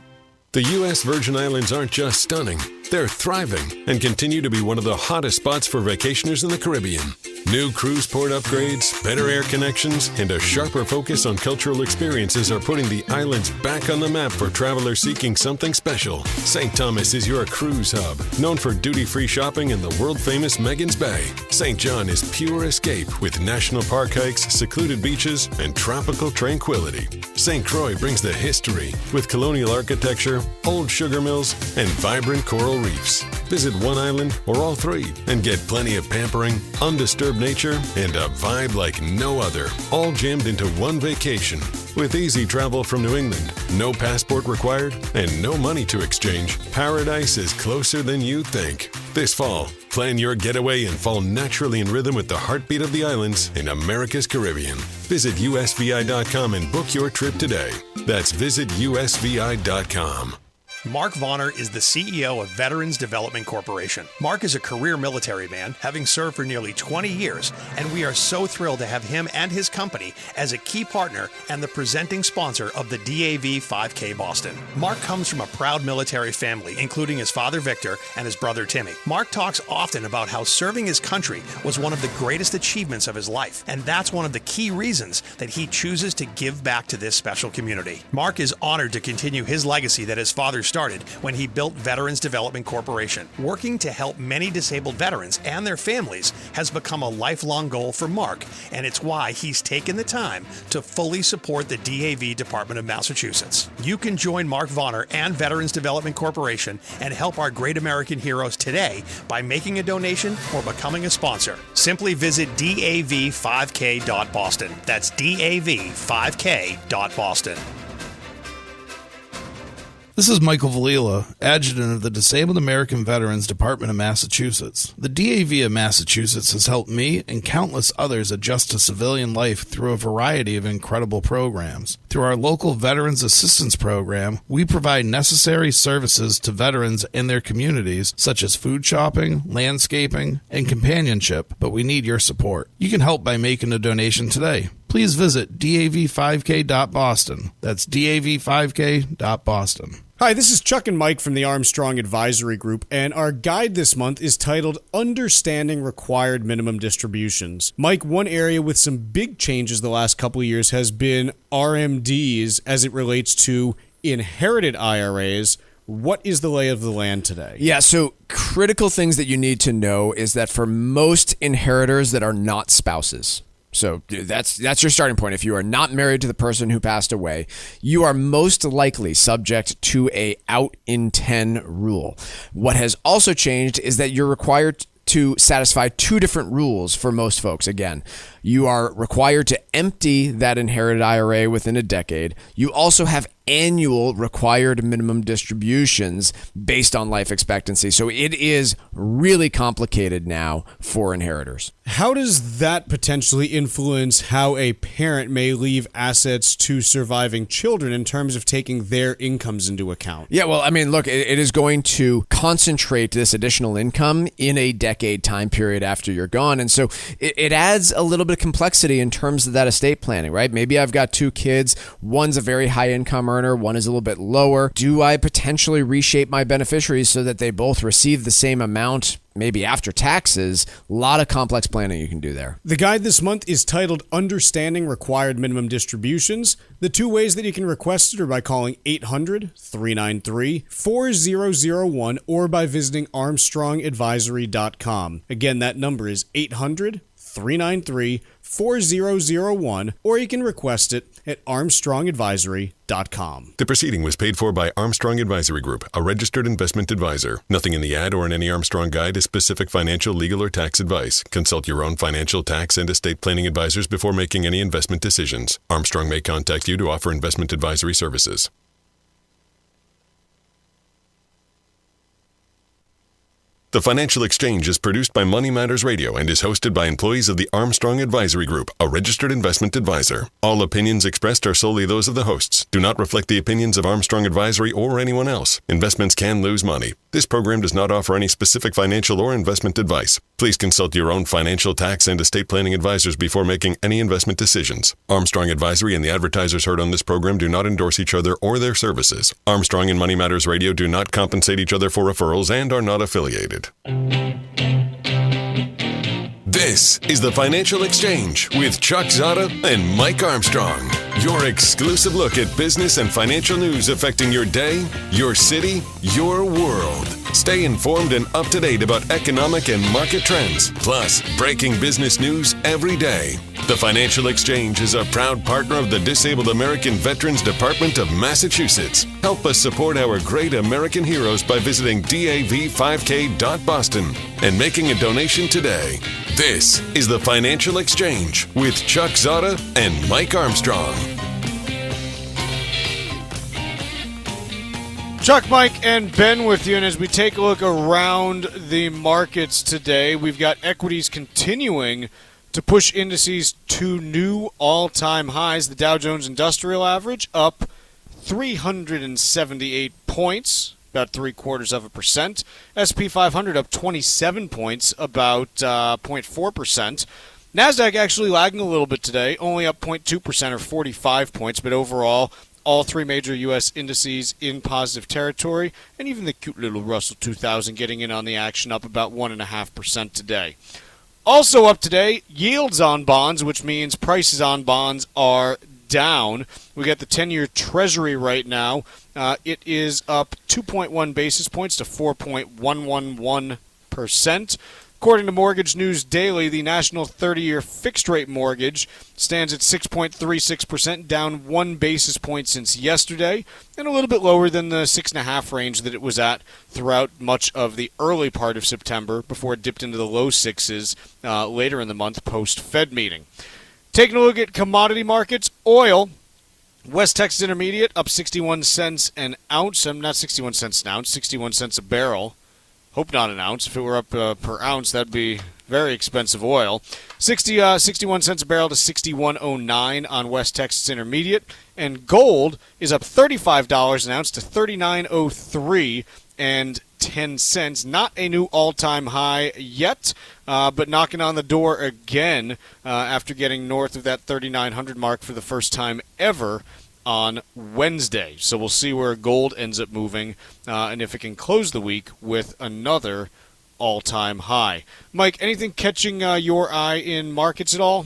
The U.S. Virgin Islands aren't just stunning, they're thriving and continue to be one of the hottest spots for vacationers in the Caribbean. New cruise port upgrades, better air connections, and a sharper focus on cultural experiences are putting the islands back on the map for travelers seeking something special. St. Thomas is your cruise hub, known for duty-free shopping and the world-famous Megan's Bay. St. John is pure escape with national park hikes, secluded beaches, and tropical tranquility. St. Croix brings the history with colonial architecture, old sugar mills, and vibrant coral reefs. Visit one island or all 3 and get plenty of pampering, undisturbed nature, and a vibe like no other, all jammed into one vacation. With easy travel from New England, no passport required, and no money to exchange, paradise is closer than you think. This fall, plan your getaway and fall naturally in rhythm with the heartbeat of the islands in America's Caribbean. Visit usvi.com and book your trip today. That's visitusvi.com. Mark Vonner is the CEO of Veterans Development Corporation. Mark is a career military man, having served for nearly 20 years, and we are so thrilled to have him and his company as a key partner and the presenting sponsor of the DAV 5K Boston. Mark comes from a proud military family, including his father Victor and his brother Timmy. Mark talks often about how serving his country was one of the greatest achievements of his life, and that's one of the key reasons that he chooses to give back to this special community. Mark is honored to continue his legacy that his father started when he built Veterans Development Corporation. Working to help many disabled veterans and their families has become a lifelong goal for Mark, and it's why he's taken the time to fully support the DAV Department of Massachusetts. You can join Mark Vonner and Veterans Development Corporation and help our great American heroes today by making a donation or becoming a sponsor. Simply visit dav5k.boston. That's dav5k.boston. This is Michael Valila, Adjutant of the Disabled American Veterans Department of Massachusetts. The DAV of Massachusetts has helped me and countless others adjust to civilian life through a variety of incredible programs. Through our local Veterans Assistance Program, we provide necessary services to veterans and their communities, such as food shopping, landscaping, and companionship, but we need your support. You can help by making a donation today. Please visit dav5k.boston. That's dav5k.boston. Hi, this is Chuck and Mike from the Armstrong Advisory Group, and our guide this month is titled Understanding Required Minimum Distributions. Mike, one area with some big changes the last couple of years has been RMDs as it relates to inherited IRAs. What is the lay of the land today? Yeah, so critical things that you need to know is that for most inheritors that are not spouses, So that's your starting point. If you are not married to the person who passed away, you are most likely subject to a out in 10 rule. What has also changed is that you're required to satisfy two different rules for most folks. Again, you are required to empty that inherited IRA within a decade. You also have annual required minimum distributions based on life expectancy. So it is really complicated now for inheritors. How does that potentially influence how a parent may leave assets to surviving children in terms of taking their incomes into account? Yeah, well, I mean, look, it is going to concentrate this additional income in a decade time period after you're gone. And so it adds a little bit of complexity in terms of that estate planning, right? Maybe I've got two kids. One's a very high income earner. One is a little bit lower. Do I potentially reshape my beneficiaries so that they both receive the same amount, maybe after taxes? A lot of complex planning you can do there. The guide this month is titled Understanding Required Minimum Distributions. The two ways that you can request it are by calling 800-393-4001 or by visiting armstrongadvisory.com. Again, that number is 800-393-4001, or you can request it at armstrongadvisory.com. The proceeding was paid for by Armstrong Advisory Group, a registered investment advisor. Nothing in the ad or in any Armstrong guide is specific financial, legal, or tax advice. Consult your own financial, tax, and estate planning advisors before making any investment decisions. Armstrong may contact you to offer investment advisory services. The Financial Exchange is produced by Money Matters Radio and is hosted by employees of the Armstrong Advisory Group, a registered investment advisor. All opinions expressed are solely those of the hosts, do not reflect the opinions of Armstrong Advisory or anyone else. Investments can lose money. This program does not offer any specific financial or investment advice. Please consult your own financial, tax, and estate planning advisors before making any investment decisions. Armstrong Advisory and the advertisers heard on this program do not endorse each other or their services. Armstrong and Money Matters Radio do not compensate each other for referrals and are not affiliated. This is the Financial Exchange with Chuck Zodda and Mike Armstrong. Your exclusive look at business and financial news affecting your day, your city, your world. Stay informed and up to date about economic and market trends, plus breaking business news every day. The Financial Exchange is a proud partner of the Disabled American Veterans Department of Massachusetts. Help us support our great American heroes by visiting dav5k.boston and making a donation today. This is the Financial Exchange with Chuck Zodda and Mike Armstrong. Chuck, Mike, and Ben with you, and as we take a look around the markets today, we've got equities continuing to push indices to new all-time highs. The Dow Jones Industrial Average up 378 points, about 0.75%. S&P 500 up 27 points, about 0.4%. NASDAQ actually lagging a little bit today, only up 0.2% or 45 points, but overall, all three major U.S. indices in positive territory, and even the cute little Russell 2000 getting in on the action, up about 1.5% today. Also up today, yields on bonds, which means prices on bonds are down. We got the 10-year Treasury right now. It is up 2.1 basis points to 4.111%. According to Mortgage News Daily, the national 30-year fixed-rate mortgage stands at 6.36%, down 1 basis point since yesterday, and a little bit lower than the 6.5 range that it was at throughout much of the early part of September before it dipped into the low sixes later in the month post-Fed meeting. Taking a look at commodity markets, oil, West Texas Intermediate up 61 cents an ounce. Not 61 cents an ounce, 61 cents a barrel. Hope not an ounce. If it were up per ounce, that'd be very expensive oil. 61 cents a barrel to 61.09 on West Texas Intermediate. And gold is up $35 an ounce to $39.03 and 10 cents. Not a new all-time high yet, but knocking on the door again after getting north of that 3,900 mark for the first time ever on Wednesday. So we'll see where gold ends up moving and if it can close the week with another all-time high. Mike, anything catching your eye in markets at all?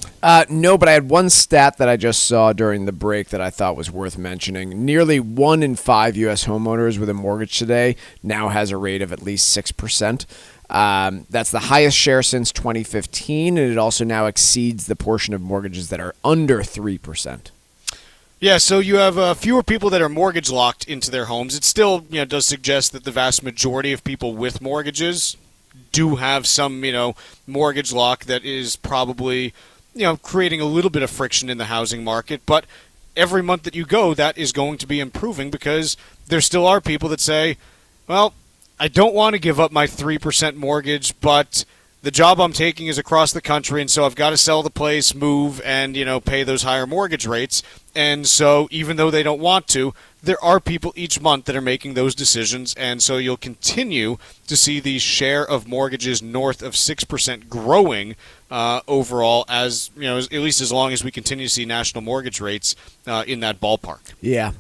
No, but I had one stat that I just saw during the break that I thought was worth mentioning. Nearly 1 in 5 U.S. homeowners with a mortgage today now has a rate of at least 6%. That's the highest share since 2015, and it also now exceeds the portion of mortgages that are under 3%. Yeah, so you have fewer people that are mortgage locked into their homes. It still, does suggest that the vast majority of people with mortgages do have some, mortgage lock that is probably, creating a little bit of friction in the housing market. But every month that you go, that is going to be improving because there still are people that say, well, I don't want to give up my 3% mortgage, but the job I'm taking is across the country, and so I've got to sell the place, move, and, pay those higher mortgage rates. And so even though they don't want to, there are people each month that are making those decisions, and so you'll continue to see the share of mortgages north of 6% growing overall, as at least as long as we continue to see national mortgage rates in that ballpark. Yeah,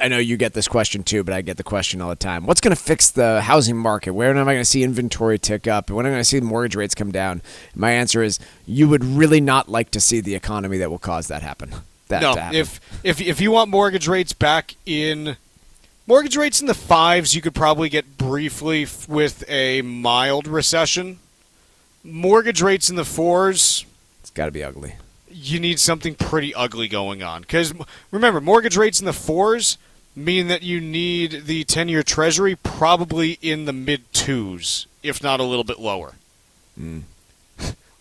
I know you get this question too, but I get the question all the time. What's going to fix the housing market? Where am I going to see inventory tick up? When am I going to see mortgage rates come down? My answer is you would really not like to see the economy that will cause that happen. No, if you want mortgage rates back in mortgage rates in the 5s, you could probably get briefly with a mild recession. Mortgage rates in the 4s, it's got to be ugly. You need something pretty ugly going on. Because remember, mortgage rates in the 4s mean that you need the 10-year Treasury probably in the mid-2s, if not a little bit lower.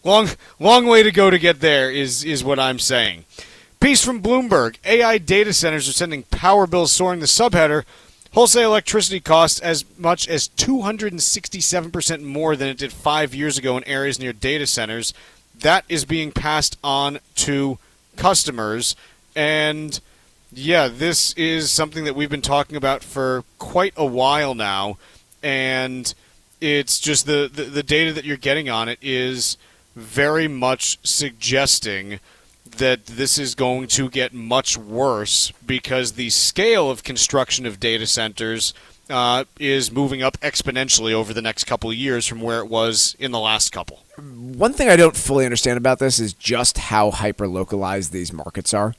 Long way to go to get there is what I'm saying. Piece from Bloomberg. AI data centers are sending power bills soaring. The subheader, wholesale electricity costs as much as 267% more than it did 5 years ago in areas near data centers. That is being passed on to customers. And, yeah, this is something that we've been talking about for quite a while now. And it's just the data that you're getting on it is very much suggesting that this is going to get much worse because the scale of construction of data centers is moving up exponentially over the next couple of years from where it was in the last couple. One thing I don't fully understand about this is just how hyper-localized these markets are.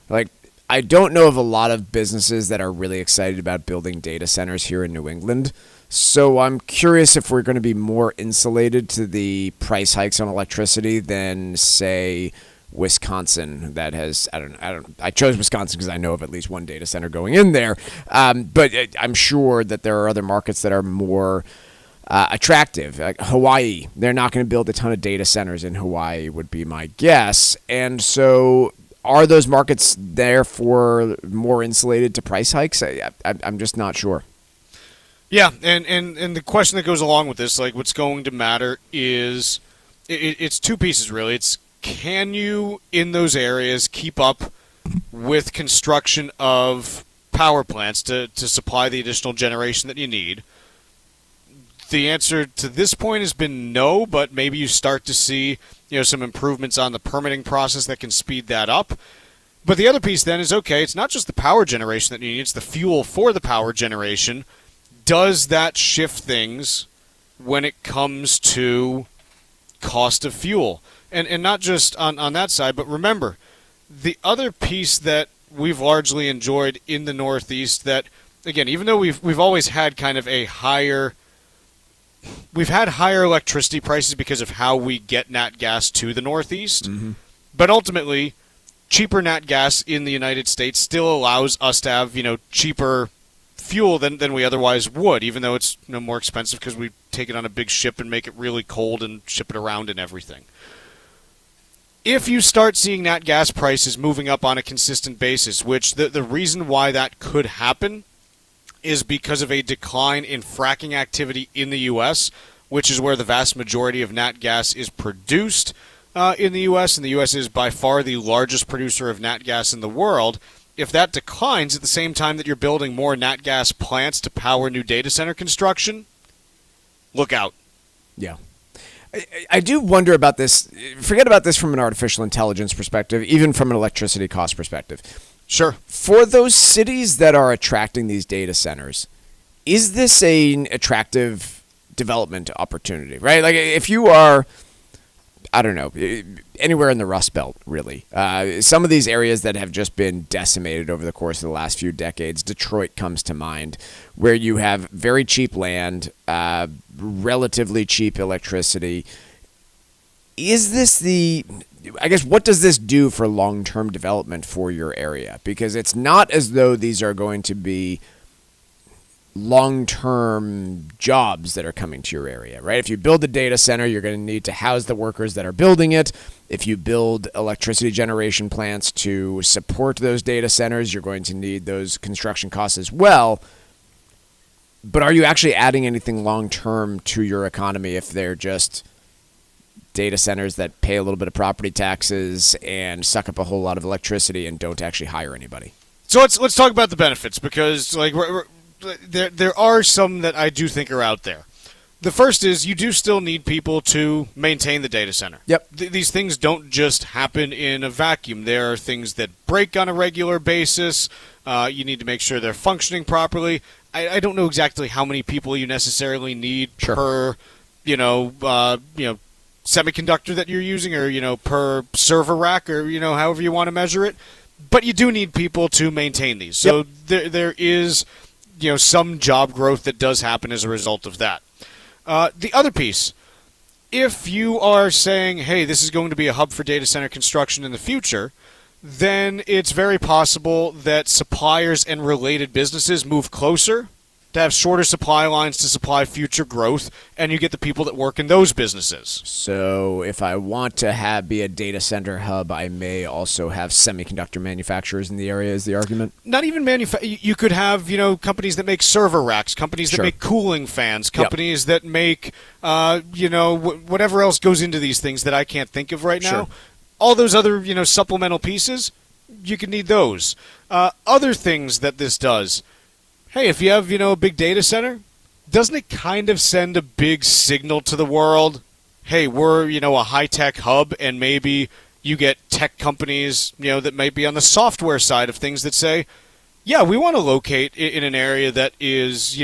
Like, I don't know of a lot of businesses that are really excited about building data centers here in New England. So I'm curious if we're going to be more insulated to the price hikes on electricity than, say, Wisconsin. That has I chose Wisconsin because I know of at least one data center going in there, but I'm sure that there are other markets that are more attractive. Like Hawaii, they're not going to build a ton of data centers in Hawaii would be my guess. And so are those markets therefore more insulated to price hikes? I'm just not sure. Yeah, and the question that goes along with this, like what's going to matter is it's two pieces really. It's can you, in those areas, keep up with construction of power plants to supply the additional generation that you need? The answer to this point has been no, but maybe you start to see some improvements on the permitting process that can speed that up. But the other piece then is, okay, it's not just the power generation that you need, it's the fuel for the power generation. Does that shift things when it comes to cost of fuel? And not just on that side, but remember, the other piece that we've largely enjoyed in the Northeast that, again, even though we've always had kind of we've had higher electricity prices because of how we get nat gas to the Northeast, but ultimately, cheaper nat gas in the United States still allows us to have, cheaper fuel than we otherwise would, even though it's more expensive because we take it on a big ship and make it really cold and ship it around and everything. If you start seeing nat gas prices moving up on a consistent basis, which the reason why that could happen is because of a decline in fracking activity in the U.S., which is where the vast majority of nat gas is produced in the U.S., and the U.S. is by far the largest producer of nat gas in the world. If that declines at the same time that you're building more nat gas plants to power new data center construction, look out. Yeah. I do wonder about this. Forget about this from an artificial intelligence perspective, even from an electricity cost perspective. Sure. For those cities that are attracting these data centers, is this an attractive development opportunity, right? Like if you are, I don't know, anywhere in the Rust Belt, really. Some of these areas that have just been decimated over the course of the last few decades, Detroit comes to mind, where you have very cheap land, relatively cheap electricity. Is this I guess, what does this do for long-term development for your area? Because it's not as though these are going to be long-term jobs that are coming to your area, right? If you build a data center, you're going to need to house the workers that are building it. If you build electricity generation plants to support those data centers, you're going to need those construction costs as well. But are you actually adding anything long-term to your economy if they're just data centers that pay a little bit of property taxes and suck up a whole lot of electricity and don't actually hire anybody? So let's talk about the benefits, because there are some that I do think are out there. The first is you do still need people to maintain the data center. Yep. These things don't just happen in a vacuum. There are things that break on a regular basis. You need to make sure they're functioning properly. I don't know exactly how many people you necessarily need per, semiconductor that you're using, or, per server rack, or, however you want to measure it. But you do need people to maintain these. So there is, some job growth that does happen as a result of that. The other piece, if you are saying, hey, this is going to be a hub for data center construction in the future, then it's very possible that suppliers and related businesses move closer to have shorter supply lines to supply future growth, and you get the people that work in those businesses. So if I want to be a data center hub, I may also have semiconductor manufacturers in the area, is the argument? Not even you could have, companies that make server racks, companies that make cooling fans, companies that make, whatever else goes into these things that I can't think of right now. All those other, supplemental pieces, you could need those. Other things that this does, hey, if you have, a big data center, doesn't it kind of send a big signal to the world? Hey, we're, a high-tech hub, and maybe you get tech companies, that might be on the software side of things that say, yeah, we want to locate in an area that is,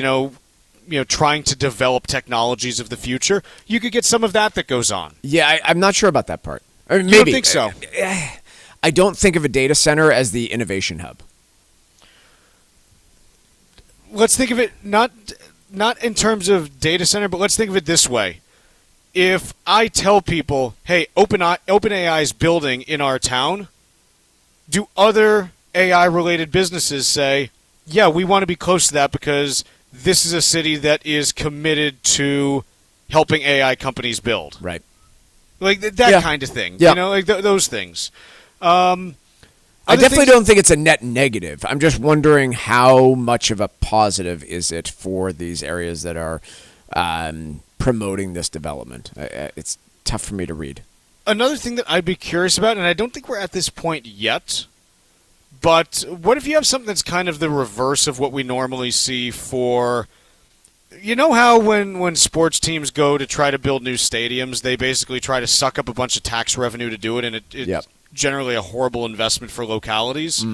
trying to develop technologies of the future. You could get some of that goes on. Yeah, I'm not sure about that part. I mean, You maybe. don't think so? I don't think of a data center as the innovation hub. Let's think of it not in terms of data center, but let's think of it this way. If I tell people, hey, OpenAI is building in our town, do other AI-related businesses say, yeah, we want to be close to that because this is a city that is committed to helping AI companies build? Right. Like that kind of thing. Yeah. Those things. I definitely don't think it's a net negative. I'm just wondering how much of a positive is it for these areas that are promoting this development. It's tough for me to read. Another thing that I'd be curious about, and I don't think we're at this point yet, but what if you have something that's kind of the reverse of what we normally see for... You know how when sports teams go to try to build new stadiums, they basically try to suck up a bunch of tax revenue to do it, and it's generally a horrible investment for localities?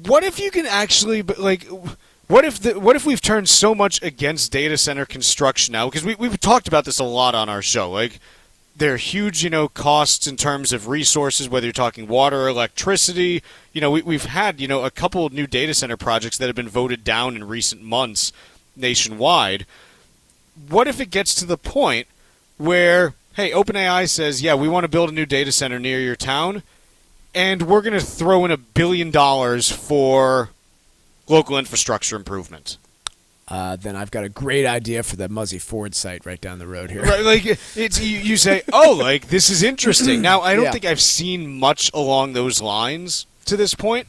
What if you can actually, what if we've turned so much against data center construction now? Because we've talked about this a lot on our show. Like, there are huge, costs in terms of resources, whether you're talking water or electricity. We've had, a couple of new data center projects that have been voted down in recent months nationwide. What if it gets to the point where, hey, OpenAI says, yeah, we want to build a new data center near your town, and we're going to throw in $1 billion for local infrastructure improvement? Then I've got a great idea for the Muzzy Ford site right down the road here. Right, you say, oh, this is interesting. Now, I don't think I've seen much along those lines to this point,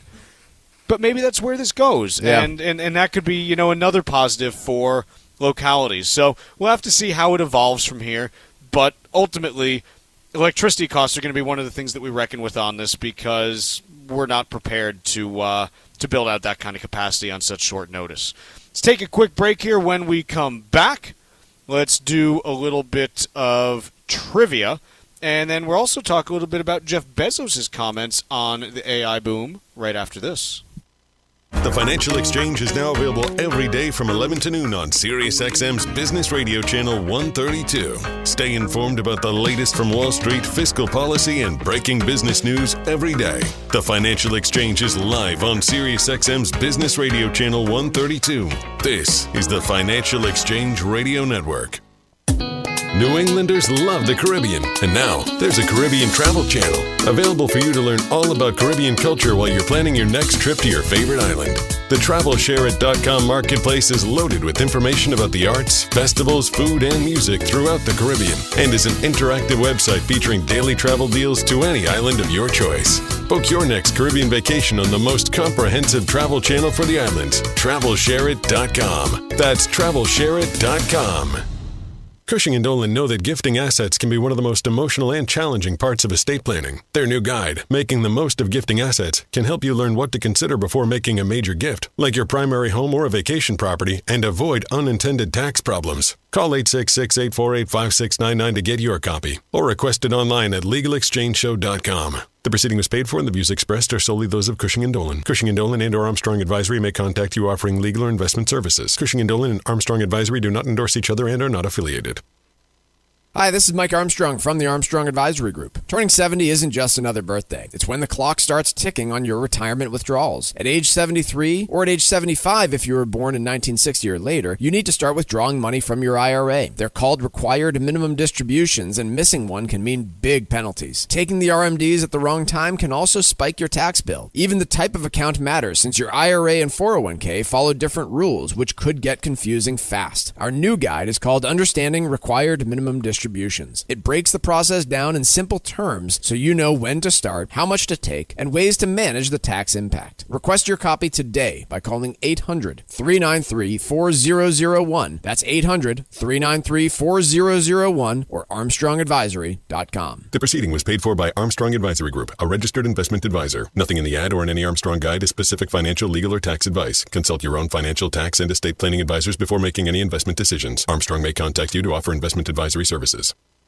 but maybe that's where this goes, and that could be, another positive for localities. So we'll have to see how it evolves from here, but ultimately, electricity costs are going to be one of the things that we reckon with on this, because we're not prepared to build out that kind of capacity on such short notice. Let's take a quick break here. When we come back, let's do a little bit of trivia, and then we'll also talk a little bit about Jeff Bezos' comments on the AI boom right after this. The Financial Exchange is now available every day from 11 to noon on SiriusXM's Business Radio Channel 132. Stay informed about the latest from Wall Street, fiscal policy, and breaking business news every day. The Financial Exchange is live on SiriusXM's Business Radio Channel 132. This is the Financial Exchange Radio Network. New Englanders love the Caribbean, and now there's a Caribbean travel channel available for you to learn all about Caribbean culture while you're planning your next trip to your favorite island. The TravelShareIt.com marketplace is loaded with information about the arts, festivals, food, and music throughout the Caribbean, and is an interactive website featuring daily travel deals to any island of your choice. Book your next Caribbean vacation on the most comprehensive travel channel for the islands, TravelShareIt.com. That's TravelShareIt.com. Cushing & Dolan know that gifting assets can be one of the most emotional and challenging parts of estate planning. Their new guide, Making the Most of Gifting Assets, can help you learn what to consider before making a major gift, like your primary home or a vacation property, and avoid unintended tax problems. Call 866-848-5699 to get your copy, or request it online at LegalExchangeShow.com. The proceeding was paid for and the views expressed are solely those of Cushing & Dolan. Cushing & Dolan and or Armstrong Advisory may contact you offering legal or investment services. Cushing & Dolan and Armstrong Advisory do not endorse each other and are not affiliated. Hi, this is Mike Armstrong from the Armstrong Advisory Group. Turning 70 isn't just another birthday. It's when the clock starts ticking on your retirement withdrawals. At age 73 or at age 75 if you were born in 1960 or later, you need to start withdrawing money from your IRA. They're called required minimum distributions, and missing one can mean big penalties. Taking the RMDs at the wrong time can also spike your tax bill. Even the type of account matters, since your IRA and 401k follow different rules, which could get confusing fast. Our new guide is called Understanding Required Minimum Distributions. It breaks the process down in simple terms so you know when to start, how much to take, and ways to manage the tax impact. Request your copy today by calling 800-393-4001. That's 800-393-4001 or ArmstrongAdvisory.com. The proceeding was paid for by Armstrong Advisory Group, a registered investment advisor. Nothing in the ad or in any Armstrong guide is specific financial, legal, or tax advice. Consult your own financial, tax, and estate planning advisors before making any investment decisions. Armstrong may contact you to offer investment advisory services.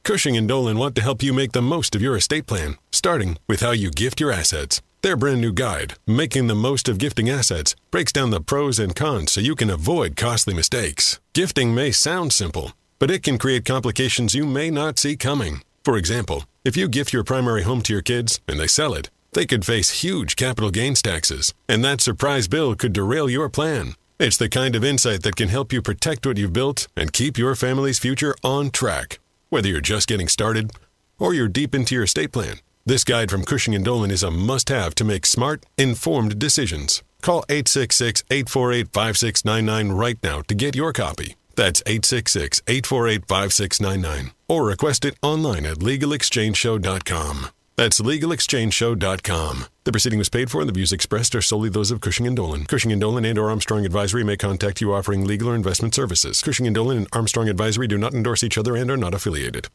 Cushing & Dolan want to help you make the most of your estate plan, starting with how you gift your assets. Their brand new guide, Making the Most of Gifting Assets, breaks down the pros and cons so you can avoid costly mistakes. Gifting may sound simple, but it can create complications you may not see coming. For example, if you gift your primary home to your kids and they sell it, they could face huge capital gains taxes, and that surprise bill could derail your plan. It's the kind of insight that can help you protect what you've built and keep your family's future on track. Whether you're just getting started or you're deep into your estate plan, this guide from Cushing & Dolan is a must-have to make smart, informed decisions. Call 866-848-5699 right now to get your copy. That's 866-848-5699. Or request it online at LegalExchangeShow.com. That's LegalExchangeShow.com. The proceeding was paid for and the views expressed are solely those of Cushing & Dolan. Cushing & Dolan and or Armstrong Advisory may contact you offering legal or investment services. Cushing & Dolan and Armstrong Advisory do not endorse each other and are not affiliated.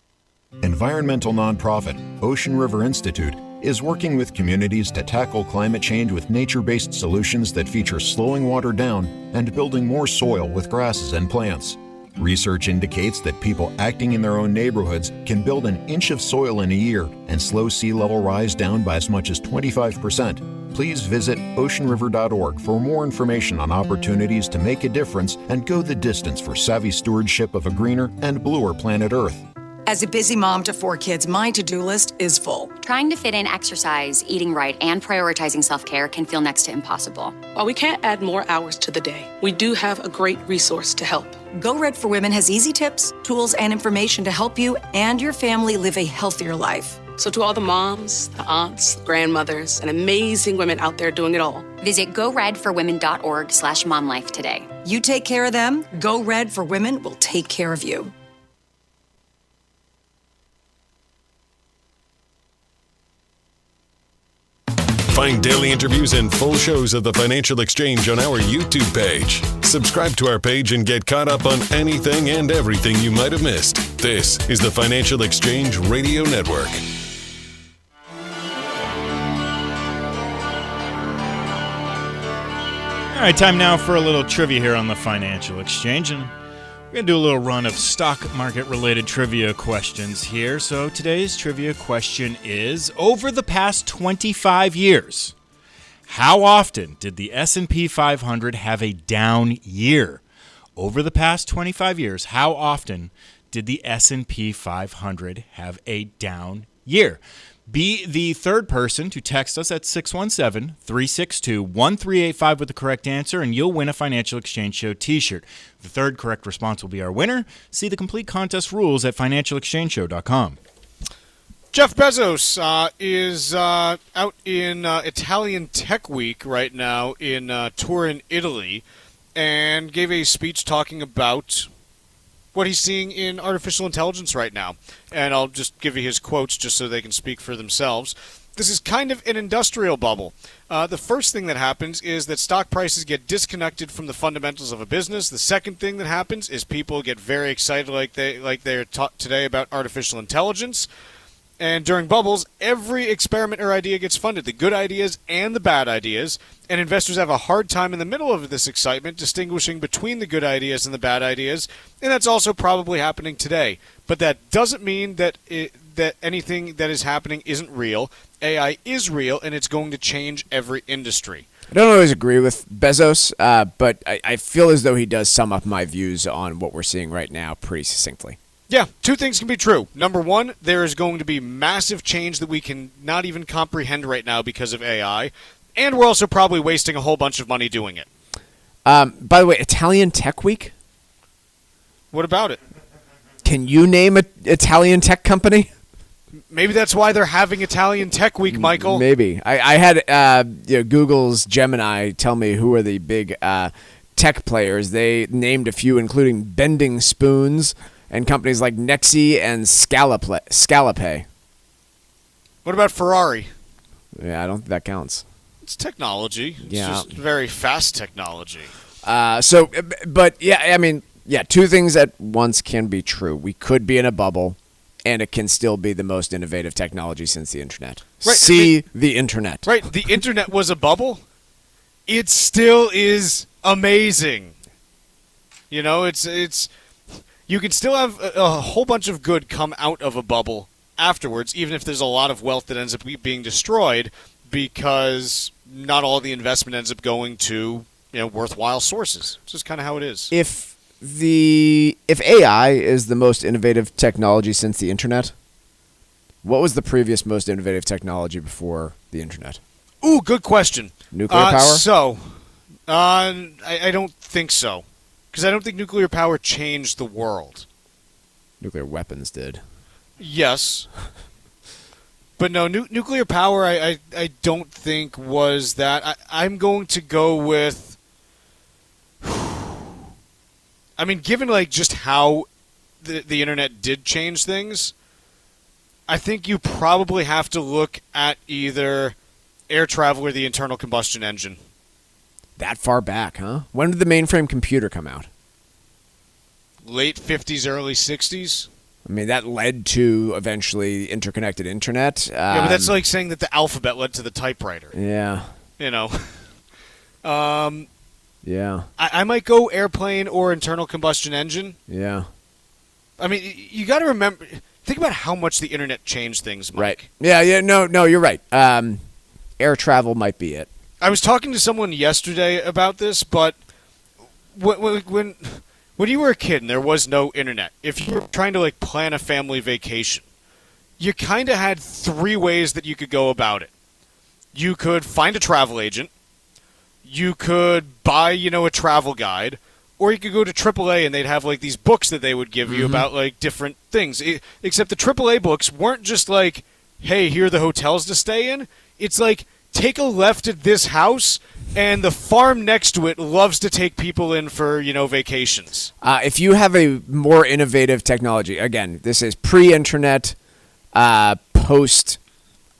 Environmental nonprofit Ocean River Institute is working with communities to tackle climate change with nature-based solutions that feature slowing water down and building more soil with grasses and plants. Research indicates that people acting in their own neighborhoods can build an inch of soil in a year and slow sea level rise down by as much as 25%. Please visit oceanriver.org for more information on opportunities to make a difference and go the distance for savvy stewardship of a greener and bluer planet Earth. As a busy mom to 4 kids, my to-do list is full. Trying to fit in exercise, eating right, and prioritizing self-care can feel next to impossible. While we can't add more hours to the day, we do have a great resource to help. Go Red for Women has easy tips, tools, and information to help you and your family live a healthier life. So to all the moms, the aunts, grandmothers, and amazing women out there doing it all, visit goredforwomen.org/momlife today. You take care of them, Go Red for Women will take care of you. Find daily interviews and full shows of the Financial Exchange on our YouTube page. Subscribe to our page and get caught up on anything and everything you might have missed. This is the Financial Exchange Radio Network. All right, time now for a little trivia here on the Financial Exchange. And we're going to do a little run of stock market-related trivia questions here. So today's trivia question is, over the past 25 years, How often did the S&P 500 have a down year? Over the past 25 years, how often did the S&P 500 have a down year? Be the third person to text us at 617-362-1385 with the correct answer, and you'll win a Financial Exchange Show t-shirt. The third correct response will be our winner. See the complete contest rules at financialexchangeshow.com. Jeff Bezos is out in Italian Tech Week right now in Turin, Italy, and gave a speech talking about what he's seeing in artificial intelligence right now. And I'll just give you his quotes just so they can speak for themselves. This is kind of an industrial bubble. The first thing that happens is that stock prices get disconnected from the fundamentals of a business. The second thing that happens is people get very excited like they're taught today about artificial intelligence. And during bubbles, every experiment or idea gets funded, the good ideas and the bad ideas, and investors have a hard time in the middle of this excitement distinguishing between the good ideas and the bad ideas, and that's also probably happening today. But that doesn't mean that that anything that is happening isn't real. AI is real, and it's going to change every industry. I don't always agree with Bezos, but I feel as though he does sum up my views on what we're seeing right now pretty succinctly. Yeah, two things can be true. Number one, there is going to be massive change that we can not even comprehend right now because of AI, and we're also probably wasting a whole bunch of money doing it. By the way, Italian Tech Week? What about it? Can you name an Italian tech company? Maybe that's why they're having Italian Tech Week, Michael. Maybe. I had Google's Gemini tell me who are the big tech players. They named a few, including Bending Spoons, and companies like Nexi and Scalapay. What about Ferrari? Yeah, I don't think that counts. It's technology. It's Yeah. just very fast technology. But yeah, I mean, yeah, two things at once can be true. We could be in a bubble, and it can still be the most innovative technology since the internet. Right, the internet. Right, the internet was a bubble. It still is amazing. You know, it's you can still have a whole bunch of good come out of a bubble afterwards, even if there's a lot of wealth that ends up being destroyed because not all the investment ends up going to worthwhile sources. It's just kind of how it is. If AI is the most innovative technology since the internet, what was the previous most innovative technology before the internet? Ooh, good question. Nuclear power? I don't think so. Because I don't think nuclear power changed the world. Nuclear weapons did. Yes. But no, nuclear power I don't think was that. I'm going to go with... I mean, given just how the internet did change things, I think you probably have to look at either air travel or the internal combustion engine. That far back, huh? When did the mainframe computer come out? Late 50s, early 60s. I mean, that led to eventually interconnected internet. Yeah, but that's like saying that the alphabet led to the typewriter. Yeah. Yeah. I might go airplane or internal combustion engine. Yeah. I mean, you got to remember, think about how much the internet changed things, Mike. Right. Yeah, no, you're right. Air travel might be it. I was talking to someone yesterday about this, but when you were a kid and there was no internet, if you were trying to plan a family vacation, you kind of had three ways that you could go about it. You could find a travel agent, you could buy, a travel guide, or you could go to AAA and they'd have these books that they would give you about different things. Except the AAA books weren't just hey, here are the hotels to stay in. It's take a left at this house, and the farm next to it loves to take people in for, vacations. If you have a more innovative technology, again, this is pre-internet, post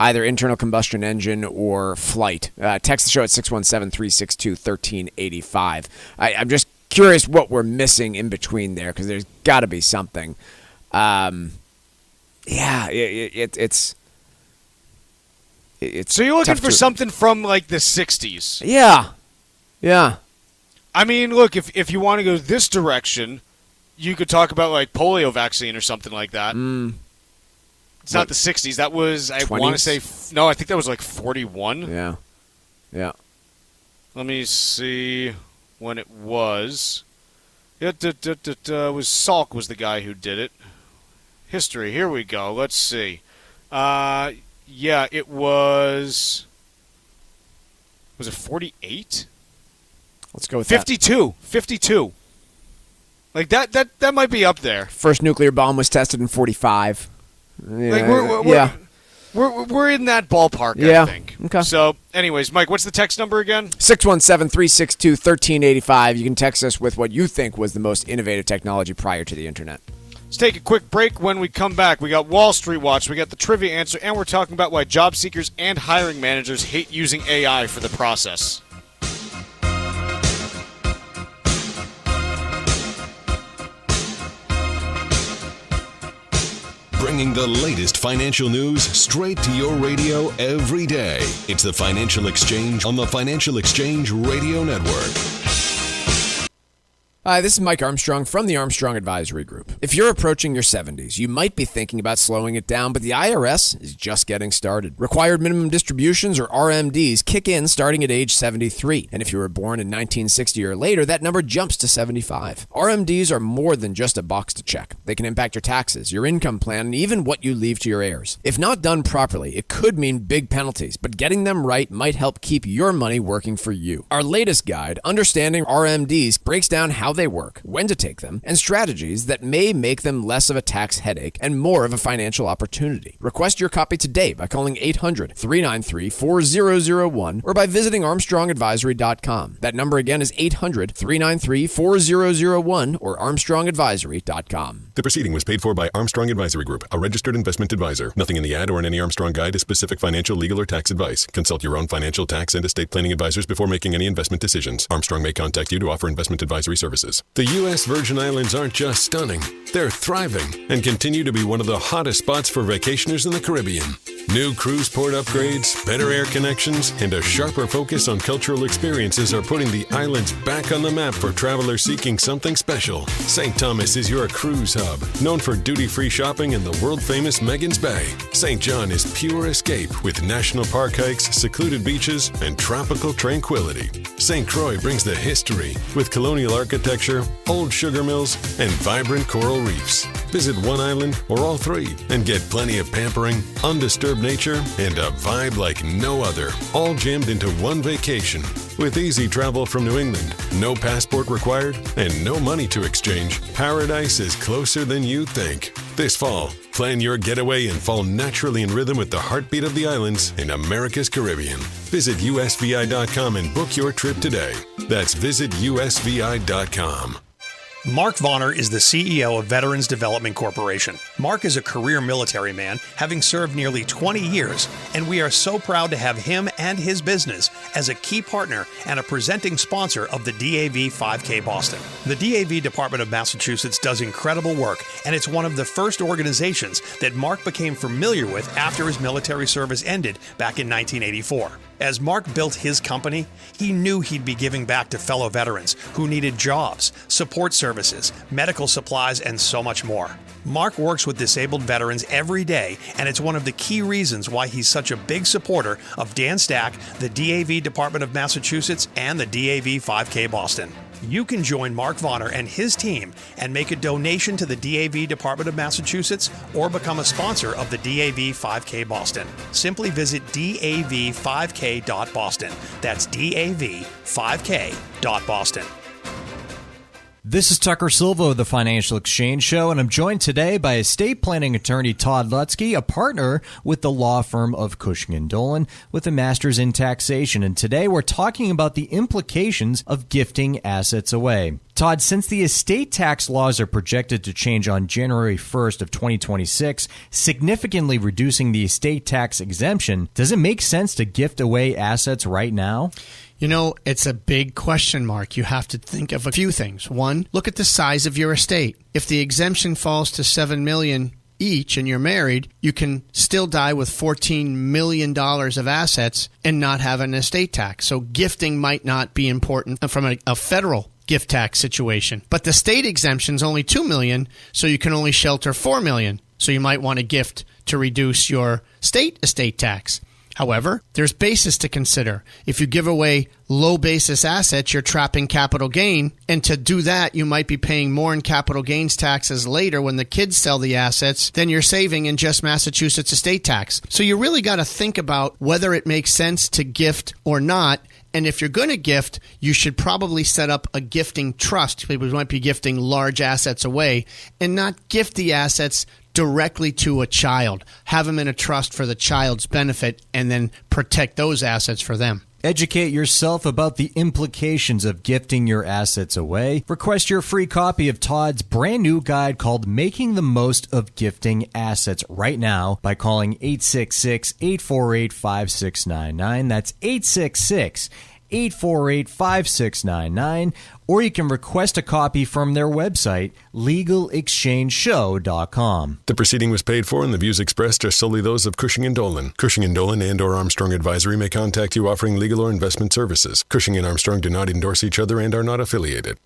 either internal combustion engine or flight. Text the show at 617-362-1385. I'm just curious what we're missing in between there, because there's got to be something. It's so you're looking for to... something from the 60s. Yeah. I mean, look, if you want to go this direction, you could talk about polio vaccine or something like that. It's not the 60s. That was, I want to say, no, I think that was 41. Yeah. Yeah. Let me see when it was. It was Salk was the guy who did it. History. Here we go. Let's see. Yeah, it was. Was it 48? Let's go with 52. 52. Like that might be up there. First nuclear bomb was tested in 45. Like we're in that ballpark, Yeah. I think. Okay. So, anyways, Mike, what's the text number again? 617-362-1385. You can text us with what you think was the most innovative technology prior to the internet. Let's take a quick break. When we come back, we got Wall Street Watch, we got the trivia answer, and we're talking about why job seekers and hiring managers hate using AI for the process. Bringing the latest financial news straight to your radio every day. It's the Financial Exchange on the Financial Exchange Radio Network. Hi, this is Mike Armstrong from the Armstrong Advisory Group. If you're approaching your 70s, you might be thinking about slowing it down, but the IRS is just getting started. Required minimum distributions, or RMDs, kick in starting at age 73. And if you were born in 1960 or later, that number jumps to 75. RMDs are more than just a box to check. They can impact your taxes, your income plan, and even what you leave to your heirs. If not done properly, it could mean big penalties, but getting them right might help keep your money working for you. Our latest guide, Understanding RMDs, breaks down how they work, when to take them, and strategies that may make them less of a tax headache and more of a financial opportunity. Request your copy today by calling 800-393-4001 or by visiting ArmstrongAdvisory.com. That number again is 800-393-4001 or ArmstrongAdvisory.com. The proceeding was paid for by Armstrong Advisory Group, a registered investment advisor. Nothing in the ad or in any Armstrong guide is specific financial, legal, or tax advice. Consult your own financial, tax, and estate planning advisors before making any investment decisions. Armstrong may contact you to offer investment advisory services. The U.S. Virgin Islands aren't just stunning, they're thriving and continue to be one of the hottest spots for vacationers in the Caribbean. New cruise port upgrades, better air connections, and a sharper focus on cultural experiences are putting the islands back on the map for travelers seeking something special. St. Thomas is your cruise hub, known for duty-free shopping and the world-famous Megan's Bay. St. John is pure escape with national park hikes, secluded beaches, and tropical tranquility. St. Croix brings the history with colonial architecture, old sugar mills, and vibrant coral reefs. Visit one island or all three and get plenty of pampering, undisturbed nature, and a vibe like no other, all jammed into one vacation. With easy travel from New England, no passport required, and no money to exchange, paradise is closer than you think. This fall, plan your getaway and fall naturally in rhythm with the heartbeat of the islands in America's Caribbean. Visit usvi.com and book your trip today. That's visitusvi.com. Mark Vonner is the CEO of Veterans Development Corporation. Mark is a career military man, having served nearly 20 years, and we are so proud to have him and his business as a key partner and a presenting sponsor of the DAV 5K Boston. The DAV Department of Massachusetts does incredible work, and it's one of the first organizations that Mark became familiar with after his military service ended back in 1984. As Mark built his company, he knew he'd be giving back to fellow veterans who needed jobs, support services, medical supplies, and so much more. Mark works with disabled veterans every day, and it's one of the key reasons why he's such a big supporter of Dan Stack, the DAV Department of Massachusetts, and the DAV 5K Boston. You can join Mark Vonner and his team and make a donation to the DAV Department of Massachusetts or become a sponsor of the DAV 5K Boston. Simply visit dav5k.boston. That's dav5k.boston. This is Tucker Silva of the Financial Exchange Show, and I'm joined today by estate planning attorney Todd Lutzke, a partner with the law firm of Cushing & Dolan with a master's in taxation. And today we're talking about the implications of gifting assets away. Todd, since the estate tax laws are projected to change on January 1st of 2026, significantly reducing the estate tax exemption, does it make sense to gift away assets right now? You know, it's a big question mark. You have to think of a few things. One, look at the size of your estate. If the exemption falls to $7 million each and you're married, you can still die with $14 million of assets and not have an estate tax. So gifting might not be important from a federal gift tax situation. But the state exemption is only $2 million, so you can only shelter $4 million. So you might want to gift to reduce your state estate tax. However, there's basis to consider. If you give away low basis assets, you're trapping capital gain. And to do that, you might be paying more in capital gains taxes later when the kids sell the assets than you're saving in just Massachusetts estate tax. So you really got to think about whether it makes sense to gift or not. And if you're going to gift, you should probably set up a gifting trust. People might be gifting large assets away and not gift the assets directly to a child. Have them in a trust for the child's benefit and then protect those assets for them. Educate yourself about the implications of gifting your assets away. Request your free copy of Todd's brand new guide called Making the Most of Gifting Assets right now by calling 866-848-5699. That's 848-5699, or you can request a copy from their website, legalexchangeshow.com. The proceeding was paid for, and the views expressed are solely those of Cushing & Dolan. Cushing & Dolan and/or Armstrong Advisory may contact you offering legal or investment services. Cushing and Armstrong do not endorse each other and are not affiliated.